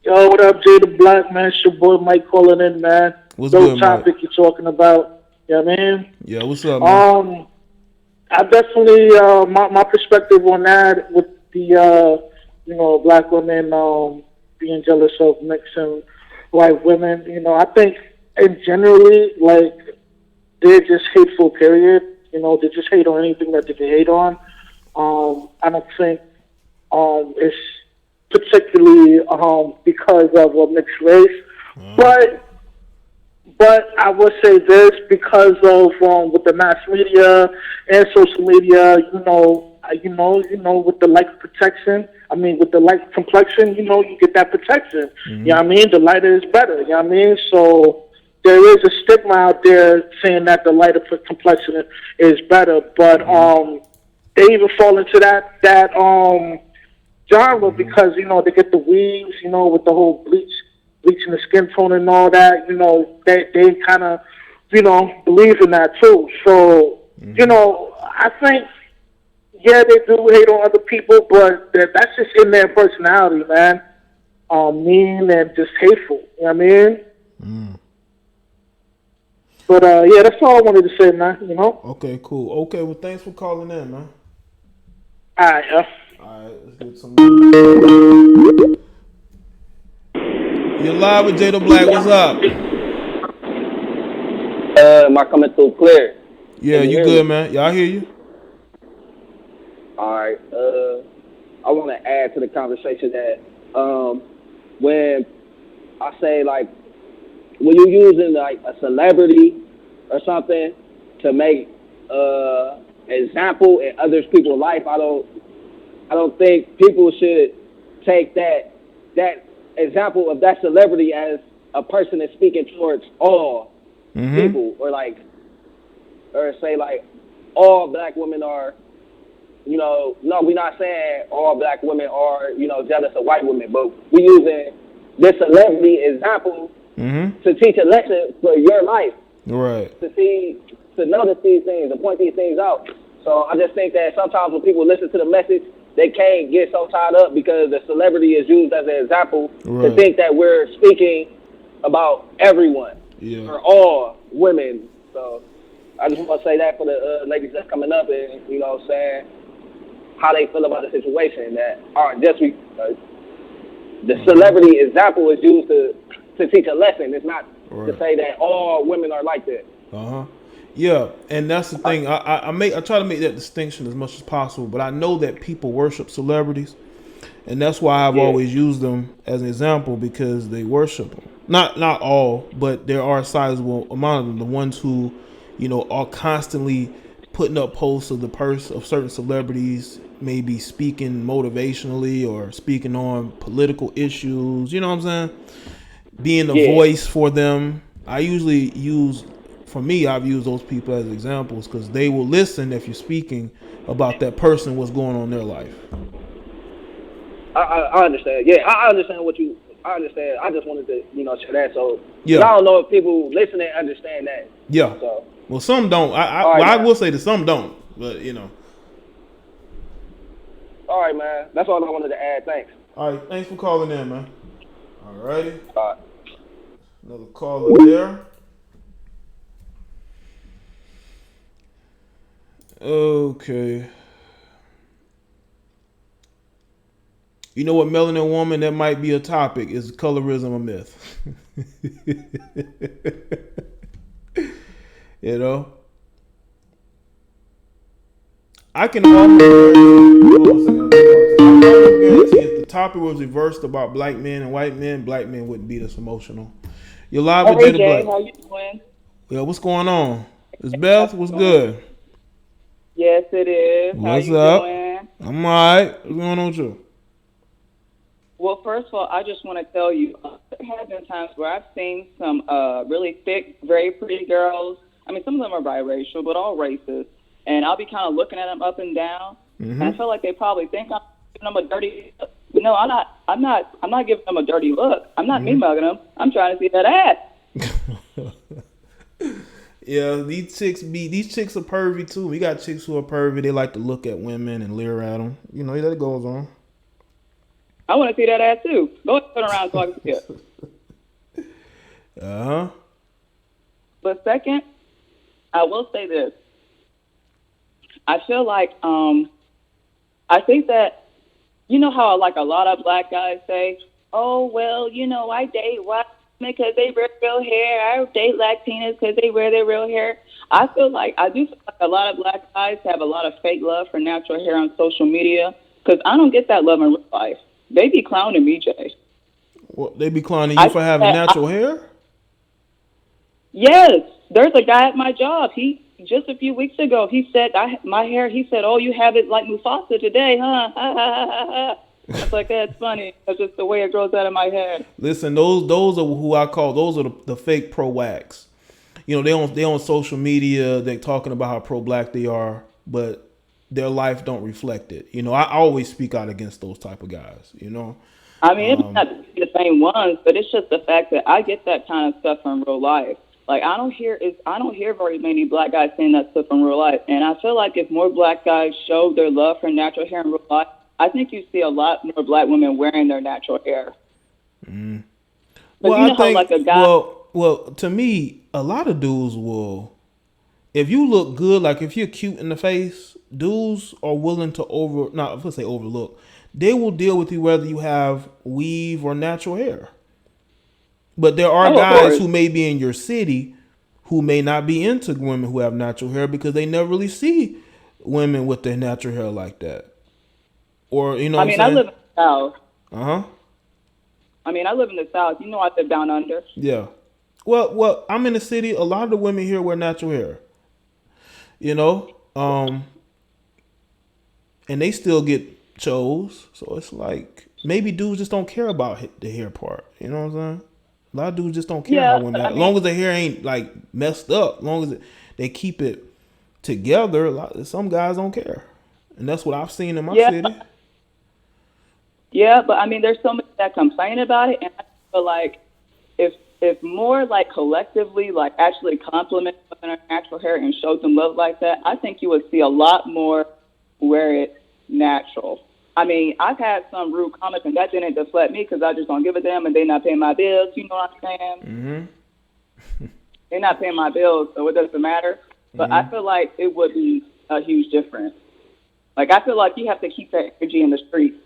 Yo, what up, Jada Black, man? It's your boy Mike calling in, man. What's good, topic Mike? You're talking about. Yeah, man. Yeah, what's up, man? I definitely my perspective on that with the you know, black women being jealous of mixed and white women. You know, I think in generally, like, they're just hateful, period. You know, they just hate on anything that they can hate on. I don't think it's particularly because of a mixed race, but I would say this because of with the mass media and social media, you know, with the light protection. I mean, with the light complexion, you know, you get that protection. You know what I mean? The lighter is better. You know what I mean? So there is a stigma out there saying that the lighter complexion is better, but they even fall into that genre because, you know, they get the weaves, you know, with the whole bleaching the skin tone and all that. You know, they kind of, you know, believe in that too. So, you know, I think, yeah, they do hate on other people, but that's just in their personality, man. Mean and just hateful. You know what I mean? But, yeah, that's all I wanted to say, man, you know? Okay, cool. Okay, well, thanks for calling in, man. All right, yeah. All right, let's get some. You're live with Jada Black. What's up? Am I coming through clear? Yeah, you good, man. Y'all hear you? All right. I want to add to the conversation that when I say, like, when you're using like a celebrity or something to make example in other people's life, I don't think people should take that example of that celebrity as a person that's speaking towards all people, or say like all black women are, you know, no, we're not saying all black women are, you know, jealous of white women, but we're using this celebrity example to teach a lesson for your life. Right. To notice these things and point these things out. So I just think that sometimes when people listen to the message, they can't get so tied up because the celebrity is used as an example to think that we're speaking about everyone or all women. So I just want to say that for the ladies that's coming up and, you know, saying how they feel about the situation, that aren't just the celebrity example is used to teach a lesson. It's not to say that all women are like that. Yeah, and that's the thing. I try to make that distinction as much as possible, but I know that people worship celebrities, and that's why I've always used them as an example, because they worship them. Not all, but there are a sizable amount of them. The ones who, you know, are constantly putting up posts of of certain celebrities, maybe speaking motivationally or speaking on political issues. You know what I'm saying? Being a voice for them. I usually use for me, I've used those people as examples because they will listen if you're speaking about that person, what's going on in their life. I understand. Yeah, I understand I understand. I just wanted to, share that. So, Yeah. I don't know if people listening understand that. Yeah. So. Well, some don't. I will say that some don't, but All right, man. That's all I wanted to add. Thanks. All right. Thanks for calling in, man. All righty. All right. Another caller there. Okay. You know what, melanin woman, that might be a topic. Is colorism a myth? I can almost guarantee if the topic was reversed about black men and white men, black men wouldn't be this emotional. You're live with Jada Black. How you doing? Yeah, what's going on? It's Beth. What's good? Yes, it is. What's How you up? doing? I'm alright. What's going on with you? Well, first of all, I just want to tell you, there have been times where I've seen some really thick, very pretty girls. I mean, some of them are biracial, but all races. And I'll be kind of looking at them up and down, and I feel like they probably think I'm giving them a dirty look. But no, I'm not giving them a dirty look. I'm not mean-mugging them. I'm trying to see that ass. Yeah, these chicks are pervy too. We got chicks who are pervy. They like to look at women and leer at them. That goes on. I want to see that ass too. Go turn around so I can see it. Uh-huh. But second, I will say this. I feel like I think that how like a lot of black guys say, oh well, I date white men because they wear real hair. I date Latinas because they wear their real hair. I do feel like a lot of black guys have a lot of fake love for natural hair on social media because I don't get that love in real life. They be clowning me, Jay. Well, they be clowning you for having natural hair? Yes. There's a guy at my job. Just a few weeks ago, he said, my hair, he said, oh, you have it like Mufasa today, huh? I was like, that's funny. That's just the way it grows out of my head. Listen, those are who I call, those are the fake pro-wacks. They on social media, they're talking about how pro-black they are, but their life don't reflect it. I always speak out against those type of guys, I mean, it's not the same ones, but it's just the fact that I get that kind of stuff in real life. Like, I don't hear very many black guys saying that stuff in real life. And I feel like if more black guys show their love for natural hair in real life, I think you see a lot more black women wearing their natural hair. Mm. Well, to me, a lot of dudes will, if you look good, like if you're cute in the face, dudes are willing to overlook. They will deal with you whether you have weave or natural hair. But there are guys who may be in your city who may not be into women who have natural hair because they never really see women with their natural hair like that. Or, I live in the South. Uh-huh. I live in the South. I live down under. Yeah. Well, I'm in the city. A lot of the women here wear natural hair. And they still get chose. So it's like, maybe dudes just don't care about the hair part. You know what I'm saying? A lot of dudes just don't care how women have. As long as the hair ain't like messed up, as long as they keep it together, some guys don't care. And that's what I've seen in my city. Yeah, but there's so many that complain about it, and I feel like if more like collectively like actually compliment women on natural hair and show them love like that, I think you would see a lot more wear it natural. I've had some rude comments, and that didn't deflect me because I just don't give a damn, and they not paying my bills. You know what I'm saying? Mm-hmm. They're not paying my bills, so it doesn't matter. But I feel like it would be a huge difference. Like, I feel like you have to keep that energy in the streets.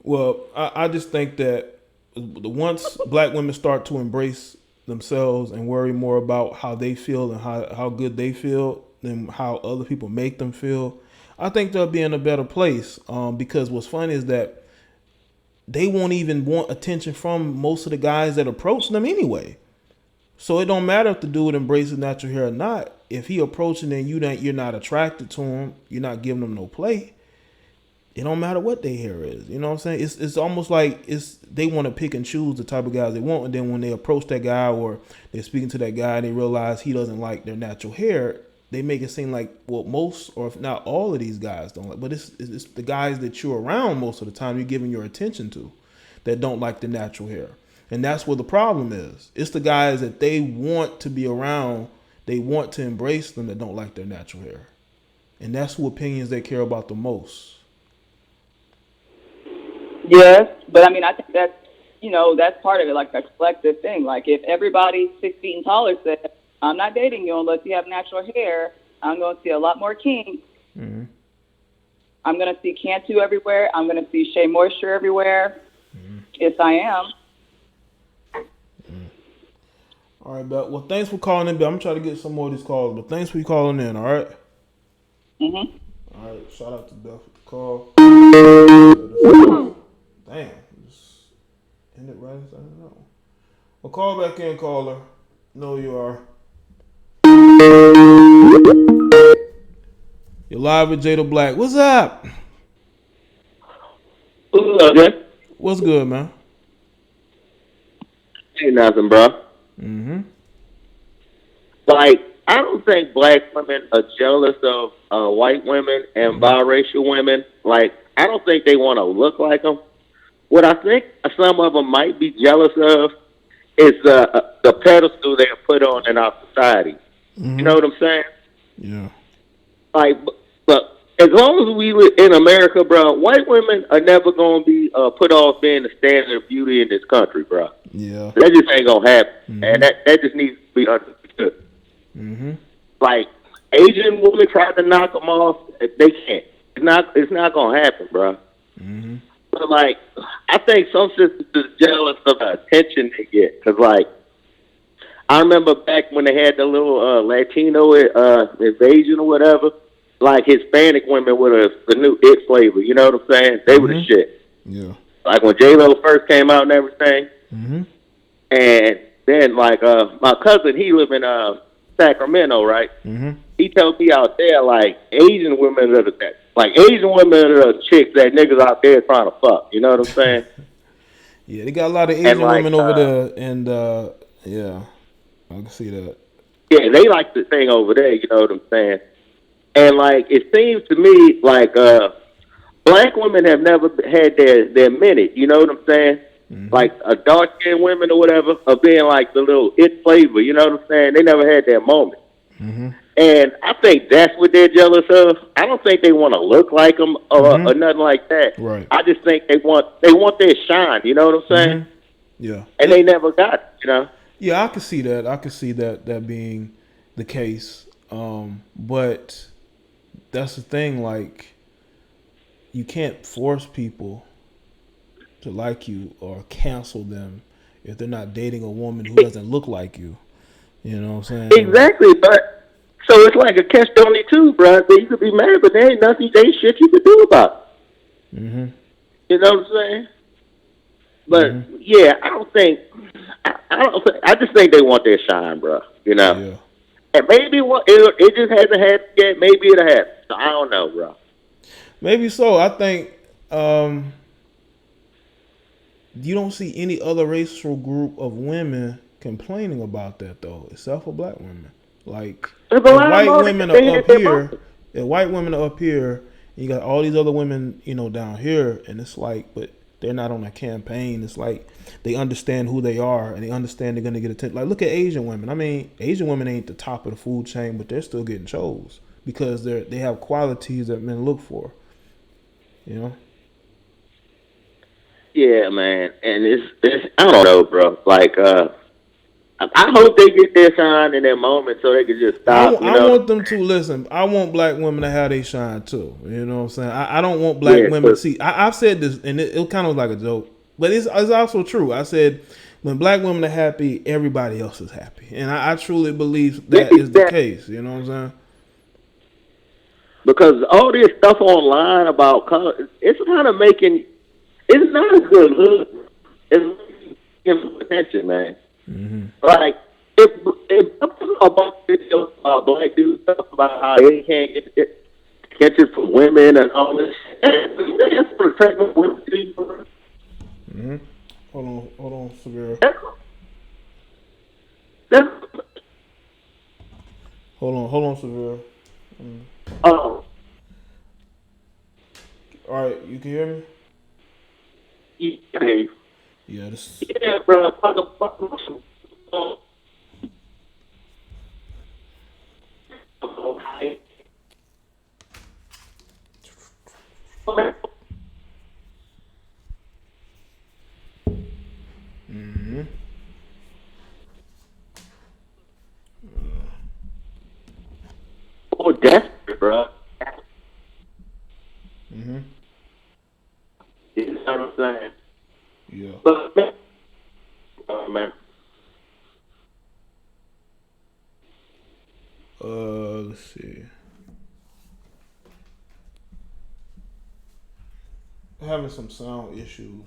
Well, I just think that once black women start to embrace themselves and worry more about how they feel and how good they feel than how other people make them feel, I think they'll be in a better place. Because what's funny is that they won't even want attention from most of the guys that approach them anyway. So it don't matter if the dude embraces natural hair or not. If he approaching and you're not attracted to him, you're not giving him no play, it don't matter what their hair is. You know what I'm saying? It's almost like they want to pick and choose the type of guys they want, and then when they approach that guy or they're speaking to that guy and they realize he doesn't like their natural hair, they make it seem like, well, most or if not all of these guys don't like, but it's the guys that you're around most of the time you're giving your attention to that don't like the natural hair. And that's where the problem is. It's the guys that they want to be around, they want to embrace them that don't like their natural hair. And that's who opinions they care about the most. Yes, but I mean, I think that's, that's part of it, like a collective thing. Like if everybody 6 feet and taller said, I'm not dating you unless you have natural hair, I'm going to see a lot more kinks. Mm-hmm. I'm going to see Cantu everywhere. I'm going to see Shea Moisture everywhere. Mm-hmm. Yes, I am. Mm-hmm. All right, but well, thanks for calling in. I'm going to try to get some more of these calls, but thanks for calling in, all right? Mm-hmm. All right, shout out to Beth for the call. Damn, just end it right inside of that one. Well, call back in, caller. No, you are. You're live with JDBlack. What's up? What's up, Jay? What's good, man? Ain't nothing, bro. Mm-hmm. Like, I don't think black women are jealous of white women and biracial women. Like, I don't think they want to look like them. What I think some of them might be jealous of is the pedestal they are put on in our society. Mm-hmm. You know what I'm saying? Yeah. Like, but as long as we live in America, bro, white women are never going to be put off being the standard of beauty in this country, bro. Yeah. That just ain't going to happen. Mm-hmm. And that just needs to be understood. Mm-hmm. Like, Asian women try to knock them off. They can't. It's not going to happen, bro. Mm-hmm. But, like, I think some sisters is jealous of the attention they get. Because, like, I remember back when they had the little Latino invasion or whatever, like, Hispanic women were the new it flavor. You know what I'm saying? They were the shit. Yeah. Like, when J-Lo first came out and everything. Mm-hmm. And then, like, my cousin, he live in Sacramento, right? Mm-hmm. He told me out there, like, Asian women are the chicks that niggas out there trying to fuck. You know what I'm saying? Yeah, they got a lot of Asian women over there, and yeah, I can see that. Yeah, they like the thing over there. You know what I'm saying? And like, it seems to me like black women have never had their minute. You know what I'm saying? Mm-hmm. Like a dark-skinned women or whatever of being like the little it flavor. You know what I'm saying? They never had their moment. Mm-hmm. And I think that's what they're jealous of. I don't think they want to look like them or nothing like that. Right. I just think they want their shine. You know what I'm saying? Mm-hmm. Yeah. And they never got it, you know? Yeah, I can see that. I can see that being the case. But that's the thing, like, you can't force people to like you or cancel them if they're not dating a woman who doesn't look like you. You know what I'm saying? Exactly, but so it's like a catch-22, bro. You could be mad, but there ain't nothing, there ain't shit you could do about it. Mm-hmm. You know what I'm saying? But yeah, I just think they want their shine, bro. You know, Yeah. and maybe it just hasn't happened yet. Maybe it'll happen. So I don't know, bro. Maybe so. I think you don't see any other racial group of women complaining about that though, except for black women. Like if white women are up here, if white women are up here, you got all these other women, you know, down here, and it's like, but they're not on a campaign. It's like they understand who they are and they understand they're gonna get attention. Like look at Asian women. I mean, Asian women ain't the top of the food chain, but they're still getting chose because they have qualities that men look for. You know. Yeah, man, and it's I don't know, bro. Like, I hope they get their shine in their moment so they can just stop. I want them to listen. I want black women to have their shine too. You know what I'm saying? I don't want black women. See, I've said this, and it kind of like a joke, but it's also true. I said when black women are happy, everybody else is happy, and I truly believe that is the case. You know what I'm saying? Because all this stuff online about color, it's kind of making it's not a good look. It's giving attention, man. Mm-hmm. Like if about videos about black dudes stuff about how they can't get catches for women and all this shit. That's protecting women. Mm-hmm. Hold on, Severe. Hold on, Severe. Oh. All right, you can hear me? Yeah. Yeah, this. Yeah, bro. Mm-hmm. Oh, desperate, bro. Mm-hmm. You know what I'm saying? Yeah. But, man. Oh, man. Let's see. Having some sound issues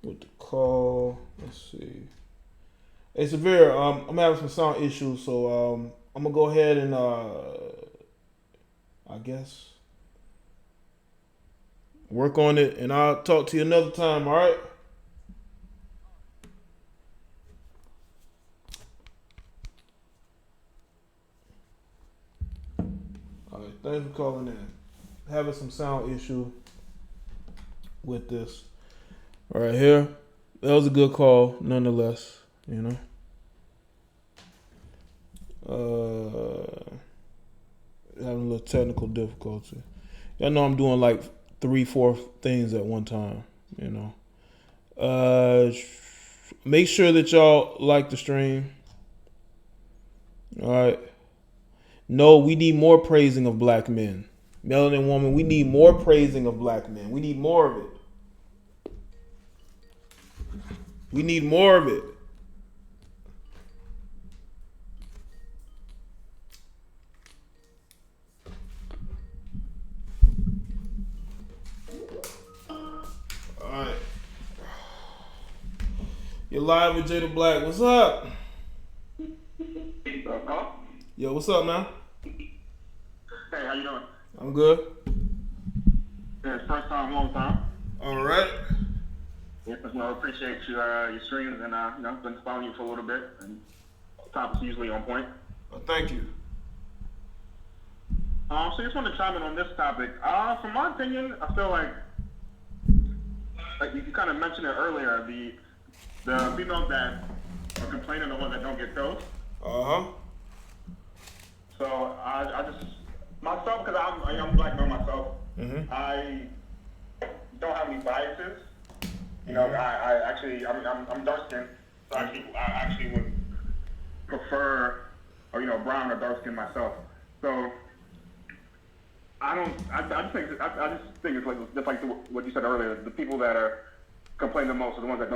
with the call. Let's see. Hey, Severe, I'm having some sound issues, so I'm gonna go ahead and I guess work on it, and I'll talk to you another time. All right. All right. Thanks for calling in. Having some sound issue with this. All right, here. That was a good call, nonetheless. You know. Having a little technical difficulty. Y'all know I'm doing like 3-4 things at one time. You know. Make sure that y'all like the stream. All right. No, we need more praising of black men. Melanin woman, we need more praising of black men. We need more of it. We need more of it. Alright. You're live with Jada Black. What's up? Yo, what's up, man? Hey, how you doing? I'm good. Yeah, first time, long time. Alright. Yeah, I appreciate your streams and been following you for a little bit, and topics usually on point. Well, thank you. So just want to chime in on this topic. From my opinion, I feel like you kind of mentioned it earlier, the females that are complaining are the ones that don't get told. So I just myself, because I'm a young black man myself, I don't have any biases. You know, I'm dark skinned, so I actually would prefer, brown or dark skinned myself. So I just think it's like just like what you said earlier. The people that are complaining the most are the ones that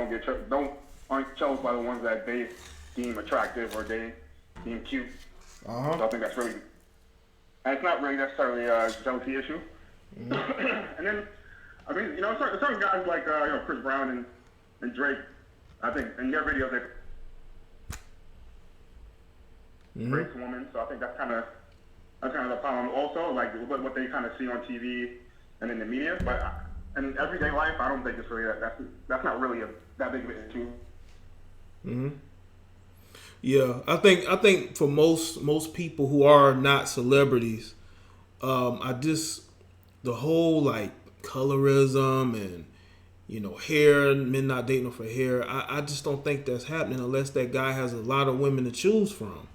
aren't chosen by the ones that they deem attractive or they deem cute. So I think that's really, and it's not really necessarily a jealousy issue. And then, I mean, certain guys like Chris Brown and Drake, I think in their videos they praise women. So I think that's kind of the problem. Also, like what they kind of see on TV and in the media, but in everyday life, I don't think it's really that's not really that big of an issue. Yeah, I think for most people who are not celebrities, the whole like colorism and hair, men not dating for hair. I just don't think that's happening unless that guy has a lot of women to choose from.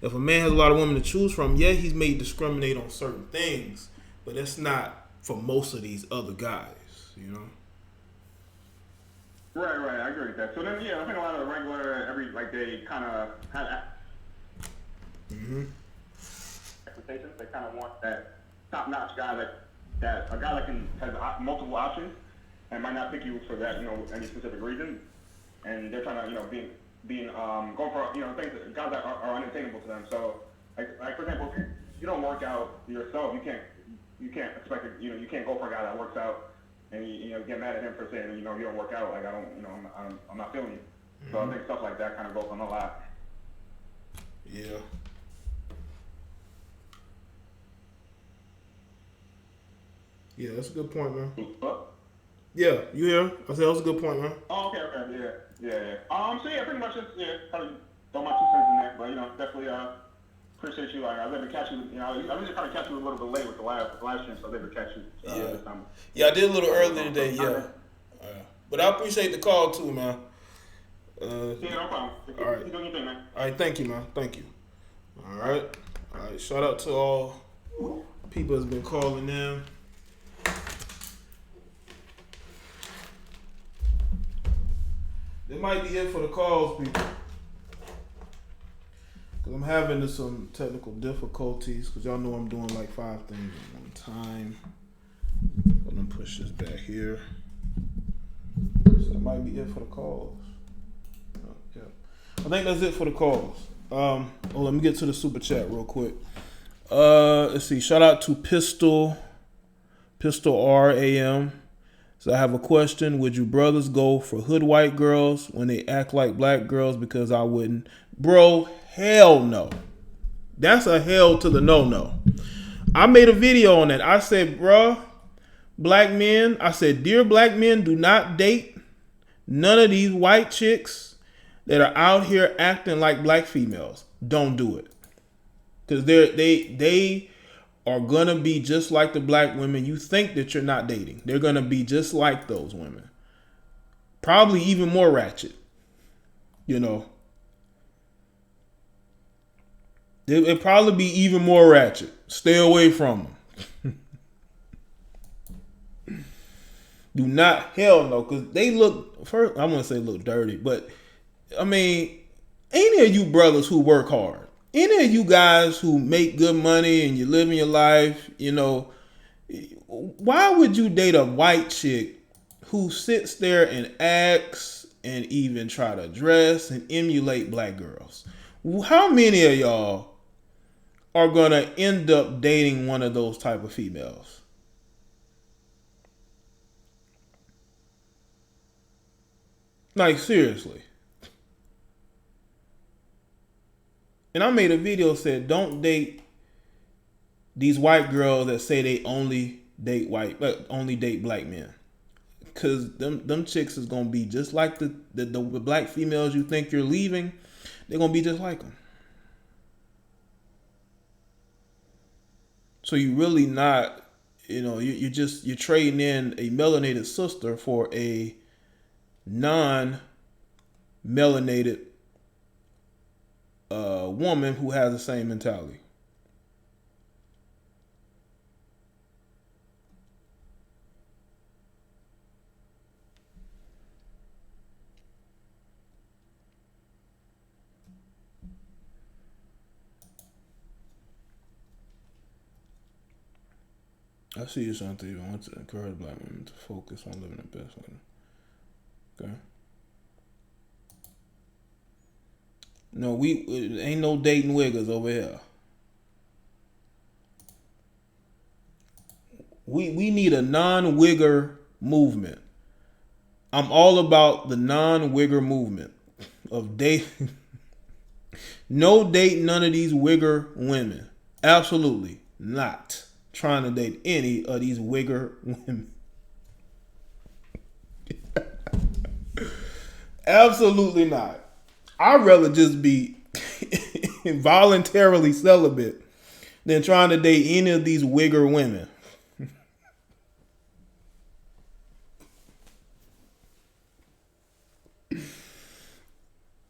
If a man has a lot of women to choose from, yeah, he's may discriminate on certain things, but that's not for most of these other guys, Right, I agree with that. So then, yeah, I think a lot of the regular, they kind of had expectations. They kind of want that top-notch guy that a guy that has multiple options and might not pick you for that, any specific reason. And they're trying to, being going for, things guys that are unattainable to them. So, like for example, if you don't work out yourself, you can't expect it. You can't go for a guy that works out. And you get mad at him for saying you don't work out, like I'm not feeling you. So I think stuff like that kind of goes on a lot. Yeah. Yeah, that's a good point, man. What? Yeah, you here? I said that was a good point, man. Oh, okay, yeah. So yeah, pretty much just probably throw my 2 cents in there, but definitely appreciate you. Like I was able to catch you. I was just trying to catch you a little bit late with the live stream, so I was able to catch you this time. Yeah, I did a little early today. Yeah, but I appreciate the call too, man. Yeah, no problem. All right. Keep doing your thing, man. All right, thank you, man. Thank you. All right. Shout out to all people that's been calling in. It might be it for the calls, people. Because I'm having some technical difficulties. Because y'all know I'm doing like 5 things at one time. Let me push this back here. So that might be it for the calls. Yeah. I think that's it for the calls. Let me get to the super chat real quick. Let's see. Shout out to Pistol RAM. So I have a question. Would you brothers go for hood white girls when they act like black girls? Because I wouldn't. Bro, hell no. That's a hell to the no. I made a video on that. I said, bro, black men, I said, dear black men, do not date none of these white chicks that are out here acting like black females. Don't do it. Because they are going to be just like the black women you think that you're not dating. They're going to be just like those women. Probably even more ratchet. It'll probably be even more ratchet. Stay away from them. Do not, hell no, because they look, first, I wouldn't say look dirty, but I mean, any of you brothers who work hard, any of you guys who make good money and you're living your life, why would you date a white chick who sits there and acts and even try to dress and emulate black girls? How many of y'all are going to end up dating one of those type of females? Like, seriously. And I made a video said, don't date these white girls that say they only date black men. Cause them chicks is gonna be just like the black females you think you're leaving. They're gonna be just like them. So you really not, you're trading in a melanated sister for a non-melanated woman who has the same mentality. I see you something. I want to encourage black women to focus on living their best life. Okay. No, we ain't no dating wiggers over here. We need a non-wigger movement. I'm all about the non-wigger movement of dating. No date none of these wigger women. Absolutely not trying to date any of these wigger women. Absolutely not. I'd rather just be voluntarily celibate than trying to date any of these wigger women.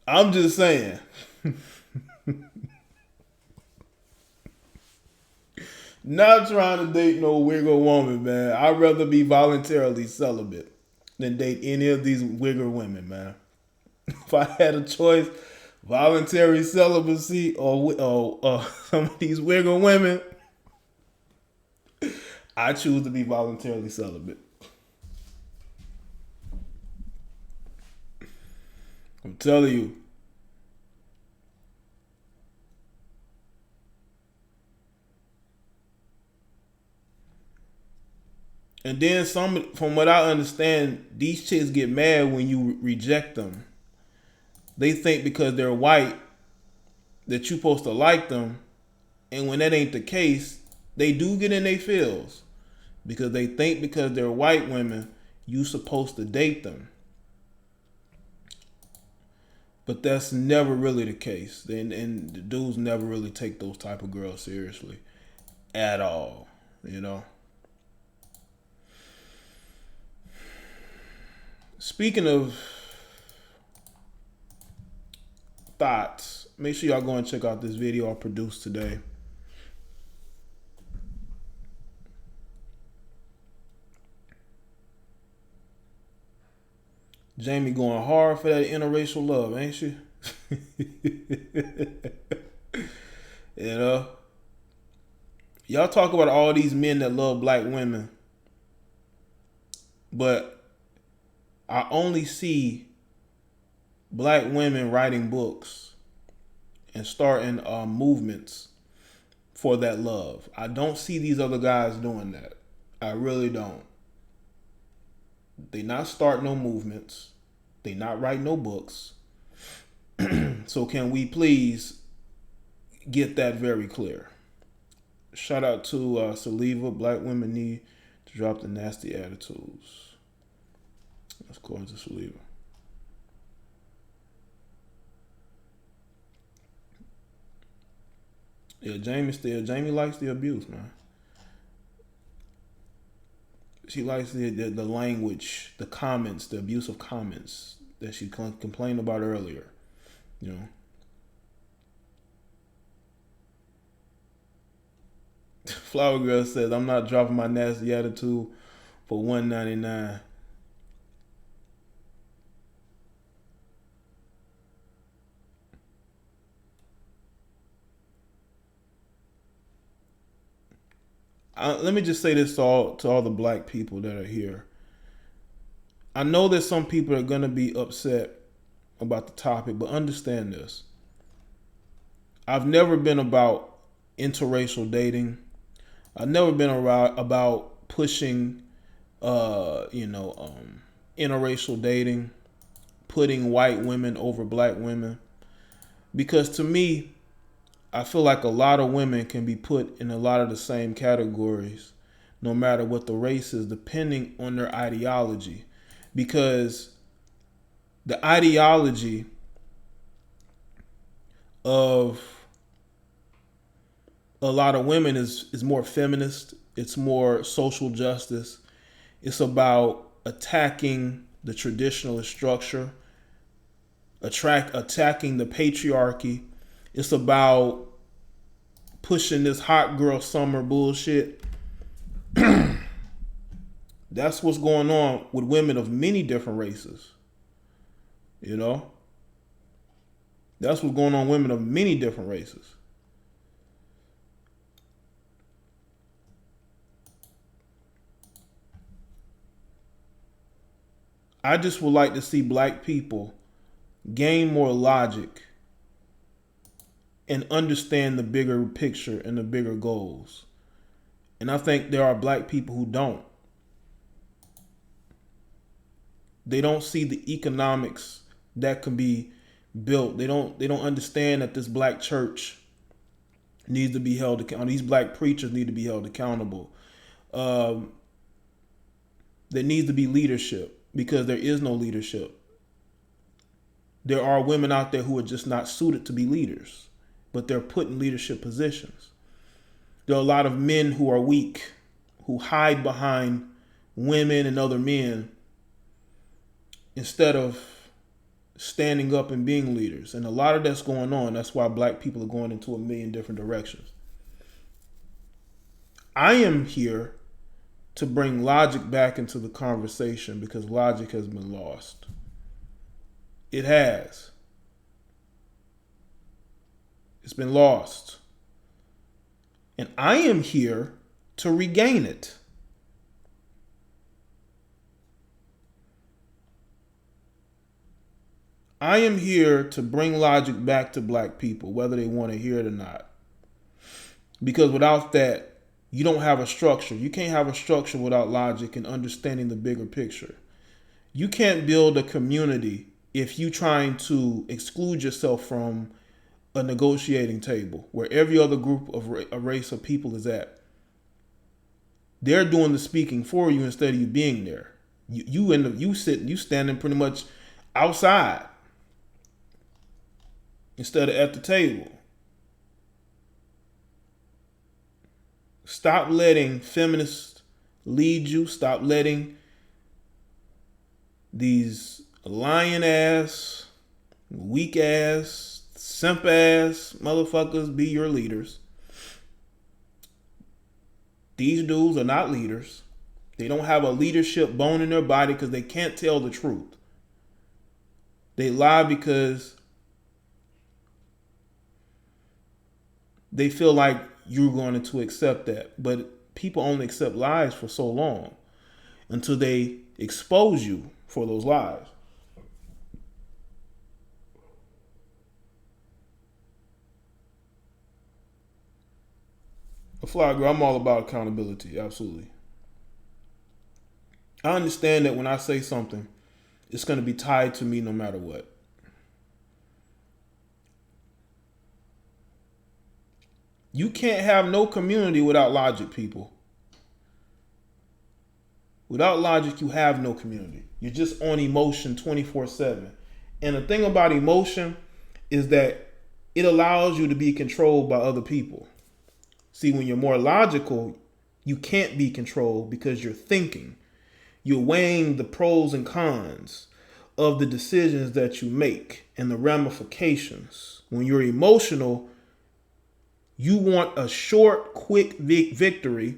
I'm just saying. Not trying to date no wigger woman, man. I'd rather be voluntarily celibate than date any of these wigger women, man. If I had a choice, voluntary celibacy or some of these wigger women, I choose to be voluntarily celibate. I'm telling you. And then from what I understand, these chicks get mad when you reject them. They think because they're white that you're supposed to like them. And when that ain't the case, they do get in their feels. because they think because they're white women, you supposed to date them. But that's never really the case. And the dudes never really take those type of girls seriously at all, you know. Speaking of thoughts, make sure y'all go and check out this video I produced today. Jamie going hard for that interracial love, ain't she? You know? Y'all talk about all these men that love black women, but I only see black women writing books and starting movements for that love. I don't see these other guys doing that. I really don't. They not start no movements. They not write no books. So can we please get that very clear? Shout out to Saliva. Black women need to drop the nasty attitudes. That's according to Saliva. Yeah, Jamie likes the abuse, man. She likes the language, the comments, the abusive comments that she complained about earlier. You know. Flower Girl says, I'm not dropping my nasty attitude for $1.99. Let me just say this to all the black people that are here. I know that some people are going to be upset about the topic, but understand this. I've never been about interracial dating. I've never been about pushing, interracial dating, putting white women over black women. Because to me, I feel like a lot of women can be put in a lot of the same categories, no matter what the race is, depending on their ideology. Because the ideology of a lot of women is more feminist. It's more social justice. It's about attacking the traditionalist structure, attacking the patriarchy. It's about pushing this hot girl summer bullshit. That's what's going on with women of many different races. You know? That's what's going on with women of many different races. I just would like to see black people gain more logic and understand the bigger picture and the bigger goals. And I think there are black people who don't. They don't see the economics that can be built. They don't understand that this black church needs to be held accountable. These black preachers need to be held accountable. There needs to be leadership, because there is no leadership. There are women out there who are just not suited to be leaders, but they're put in leadership positions. There are a lot of men who are weak, who hide behind women and other men instead of standing up and being leaders. And a lot of that's going on. That's why black people are going into a million different directions. I am here to bring logic back into the conversation, because logic has been lost. It has. It's been lost. And I am here to regain it. I am here to bring logic back to black people, whether they want to hear it or not. Because without that, you don't have a structure. You can't have a structure without logic and understanding the bigger picture. You can't build a community if you're trying to exclude yourself from a negotiating table where every other group of a race of people is at. They're doing the speaking for you instead of you being there. You standing pretty much outside instead of at the table. Stop letting feminists lead you. Stop letting these lying ass, weak ass, simp ass motherfuckers be your leaders. These dudes are not leaders. They don't have a leadership bone in their body because they can't tell the truth. They lie because they feel like you're going to accept that. But people only accept lies for so long until they expose you for those lies. A fly girl, I'm all about accountability, absolutely. I understand that when I say something, it's going to be tied to me no matter what. You can't have no community without logic, people. Without logic, you have no community. You're just on emotion 24/7. And the thing about emotion is that it allows you to be controlled by other people. See, when you're more logical, you can't be controlled because you're thinking. You're weighing the pros and cons of the decisions that you make and the ramifications. When you're emotional, you want a short, quick victory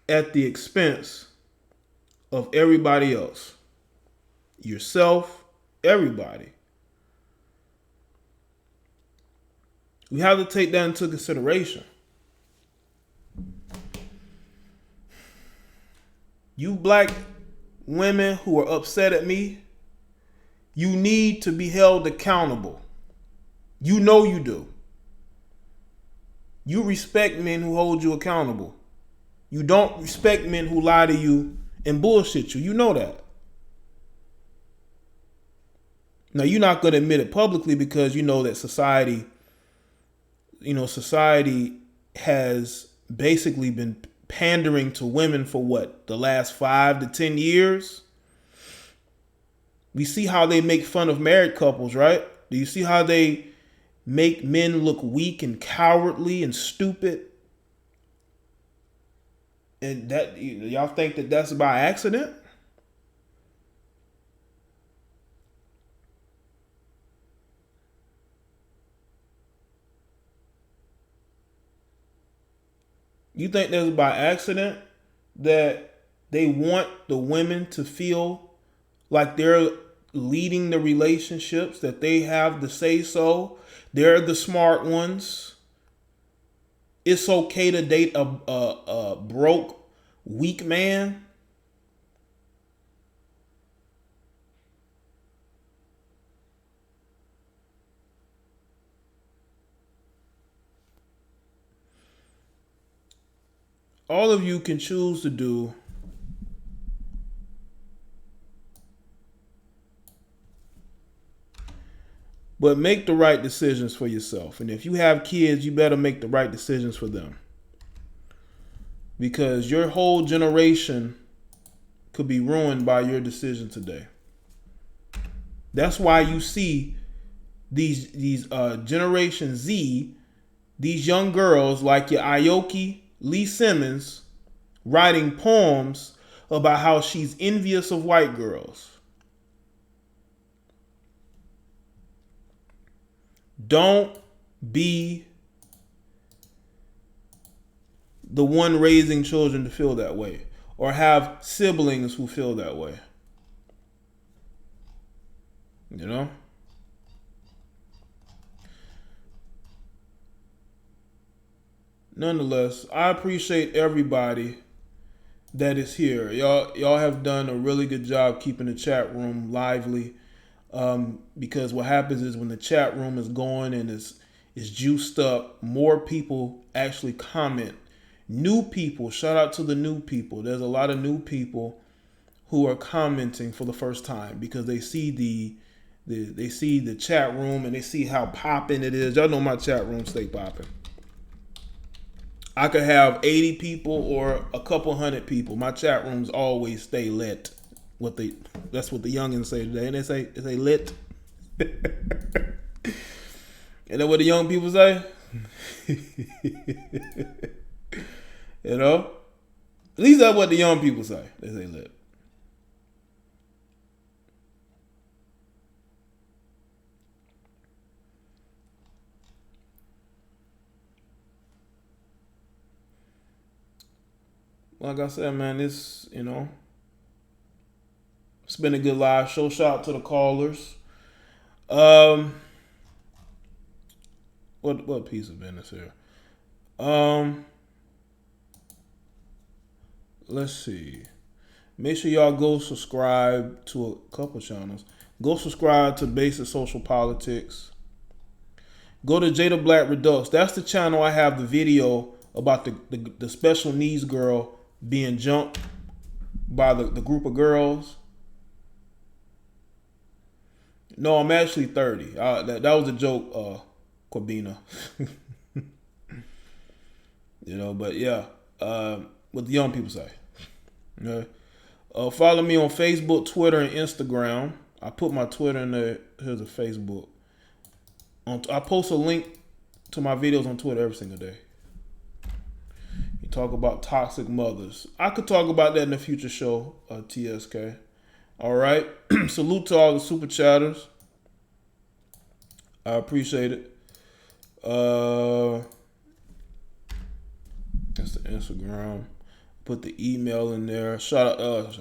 at the expense of everybody else. Yourself, everybody. We have to take that into consideration. You black women who are upset at me, you need to be held accountable. You know you do. You respect men who hold you accountable. You don't respect men who lie to you and bullshit you. You know that. Now, you're not going to admit it publicly because you know that society has basically been pandering to women for what, the last 5 to 10 years? We see how they make fun of married couples, right? Do you see how they make men look weak and cowardly and stupid? And that, y'all think that that's by accident? You think that's by accident that they want the women to feel like they're leading the relationships, that they have the say so? They're the smart ones. It's okay to date a broke, weak man. All of you can choose to do but make the right decisions for yourself. And if you have kids, you better make the right decisions for them. Because your whole generation could be ruined by your decision today. That's why you see these Generation Z, these young girls like your Aoki Lee Simmons, writing poems about how she's envious of white girls. Don't be the one raising children to feel that way, or have siblings who feel that way. You know? Nonetheless, I appreciate everybody that is here. Y'all have done a really good job keeping the chat room lively. Because what happens is when the chat room is going and is juiced up, more people actually comment. New people, shout out to the new people. There's a lot of new people who are commenting for the first time because they see the chat room and they see how popping it is. Y'all know my chat room stay popping. I could have 80 people or a couple hundred people. My chat rooms always stay lit. That's what the youngins say today, and they say lit. You know what the young people say? You know? At least that's what the young people say. They say lit. Like I said, man, it's been a good live show. Shout out to the callers. What piece of business here? Let's see. Make sure y'all go subscribe to a couple channels. Go subscribe to Basic Social Politics. Go to Jada Black Redux. That's the channel I have the video about the special needs girl being jumped by the group of girls. No, I'm actually 30. That was a joke, Corbina. But yeah, what the young people say. Okay. Follow me on Facebook, Twitter, and Instagram. I put my Twitter in there. Here's a Facebook. I post a link to my videos on Twitter every single day. You talk about toxic mothers. I could talk about that in a future show, TSK. All right. Salute to all the super chatters. I appreciate it. That's the Instagram. Put the email in there. Shout out.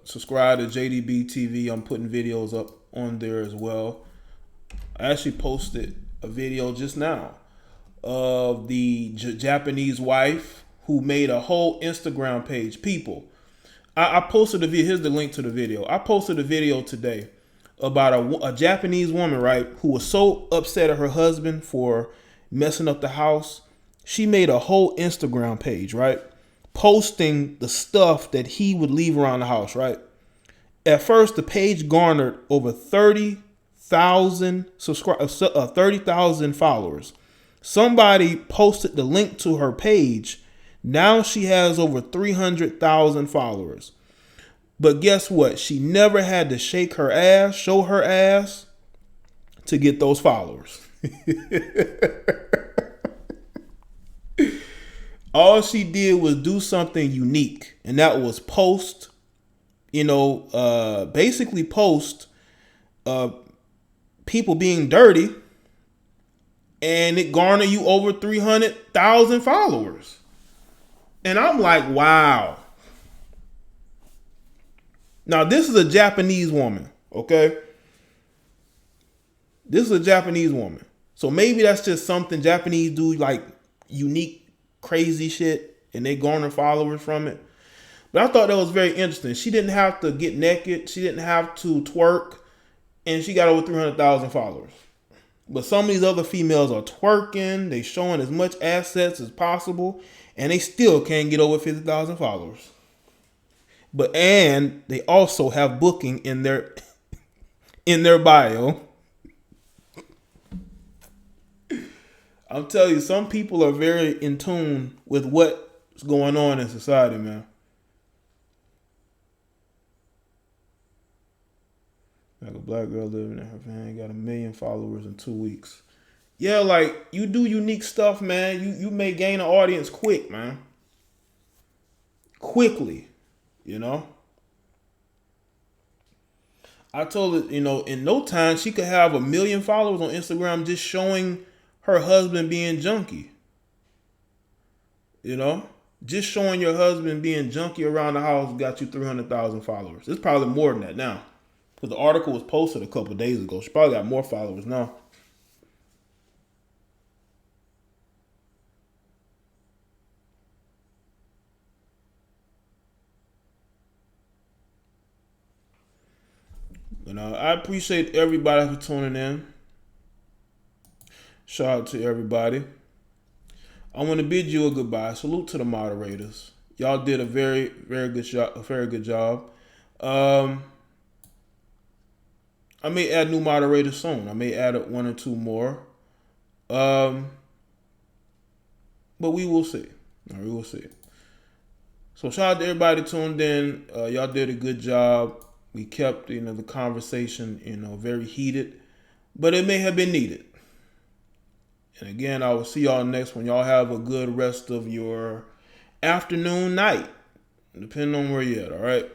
Subscribe to JDBTv. I'm putting videos up on there as well. I actually posted a video just now of the Japanese wife who made a whole Instagram page. People, I posted a video. Here's the link to the video. I posted a video today about a Japanese woman, right, who was so upset at her husband for messing up the house. She made a whole Instagram page, right, posting the stuff that he would leave around the house, right? At first, the page garnered over 30,000 30,000 followers. Somebody posted the link to her page. Now she has over 300,000 followers. But guess what? She never had to show her ass to get those followers. All she did was do something unique, and that was post, basically post people being dirty, and it garnered you over 300,000 followers. And I'm like, wow. Now, this is a Japanese woman, okay? This is a Japanese woman. So maybe that's just something Japanese do, like unique, crazy shit, and they garner followers from it. But I thought that was very interesting. She didn't have to get naked. She didn't have to twerk. And she got over 300,000 followers. But some of these other females are twerking. They showing as much assets as possible. And they still can't get over 50,000 followers. And they also have booking in their bio. I'm telling you, some people are very in tune with what's going on in society, man. Like a black girl living in her van, got 1 million followers in 2 weeks. Yeah, like, you do unique stuff, man. You may gain an audience quick, man. Quickly, I told her, in no time, she could have 1 million followers on Instagram just showing her husband being junky. Just showing your husband being junky around the house got you 300,000 followers. It's probably more than that now. Because the article was posted a couple days ago. She probably got more followers now. I appreciate everybody for tuning in. Shout out to everybody. I want to bid you a goodbye. Salute to the moderators. Y'all did a very, very good job. A very good job. I may add new moderators soon. I may add 1 or 2 more. But we will see. All right, we'll see. So shout out to everybody tuned in. Y'all did a good job. We kept, the conversation, very heated, but it may have been needed. And again, I will see y'all next one. Y'all have a good rest of your afternoon, night, depending on where you're at. All right.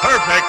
Perfect.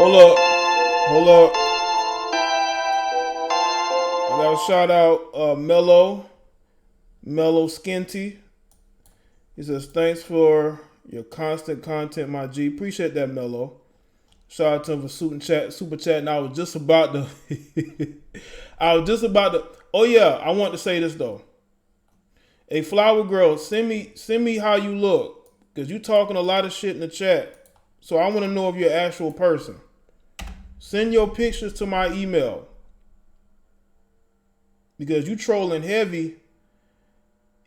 Hold up. I got a shout out Mellow Skinty. He says, thanks for your constant content, my G. Appreciate that, Mellow. Shout out to him for super chat. And I was just about to oh yeah, I want to say this though. Hey, Flower Girl, send me how you look. Because you talking a lot of shit in the chat. So I want to know if you're an actual person. Send your pictures to my email. Because you trolling heavy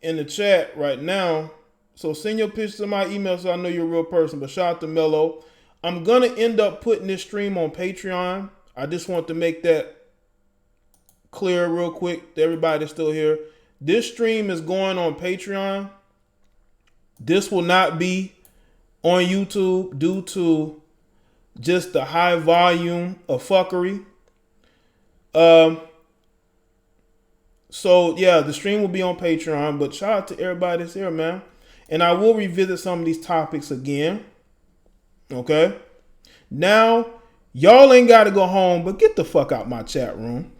in the chat right now. So send your pictures to my email so I know you're a real person. But shout out to Mello. I'm going to end up putting this stream on Patreon. I just want to make that clear real quick to everybody that's still here. This stream is going on Patreon. This will not be on YouTube due to just the high volume of fuckery. So yeah, the stream will be on Patreon, but shout out to everybody that's here, man. And I will revisit some of these topics again. Okay? Now, y'all ain't got to go home, but get the fuck out my chat room.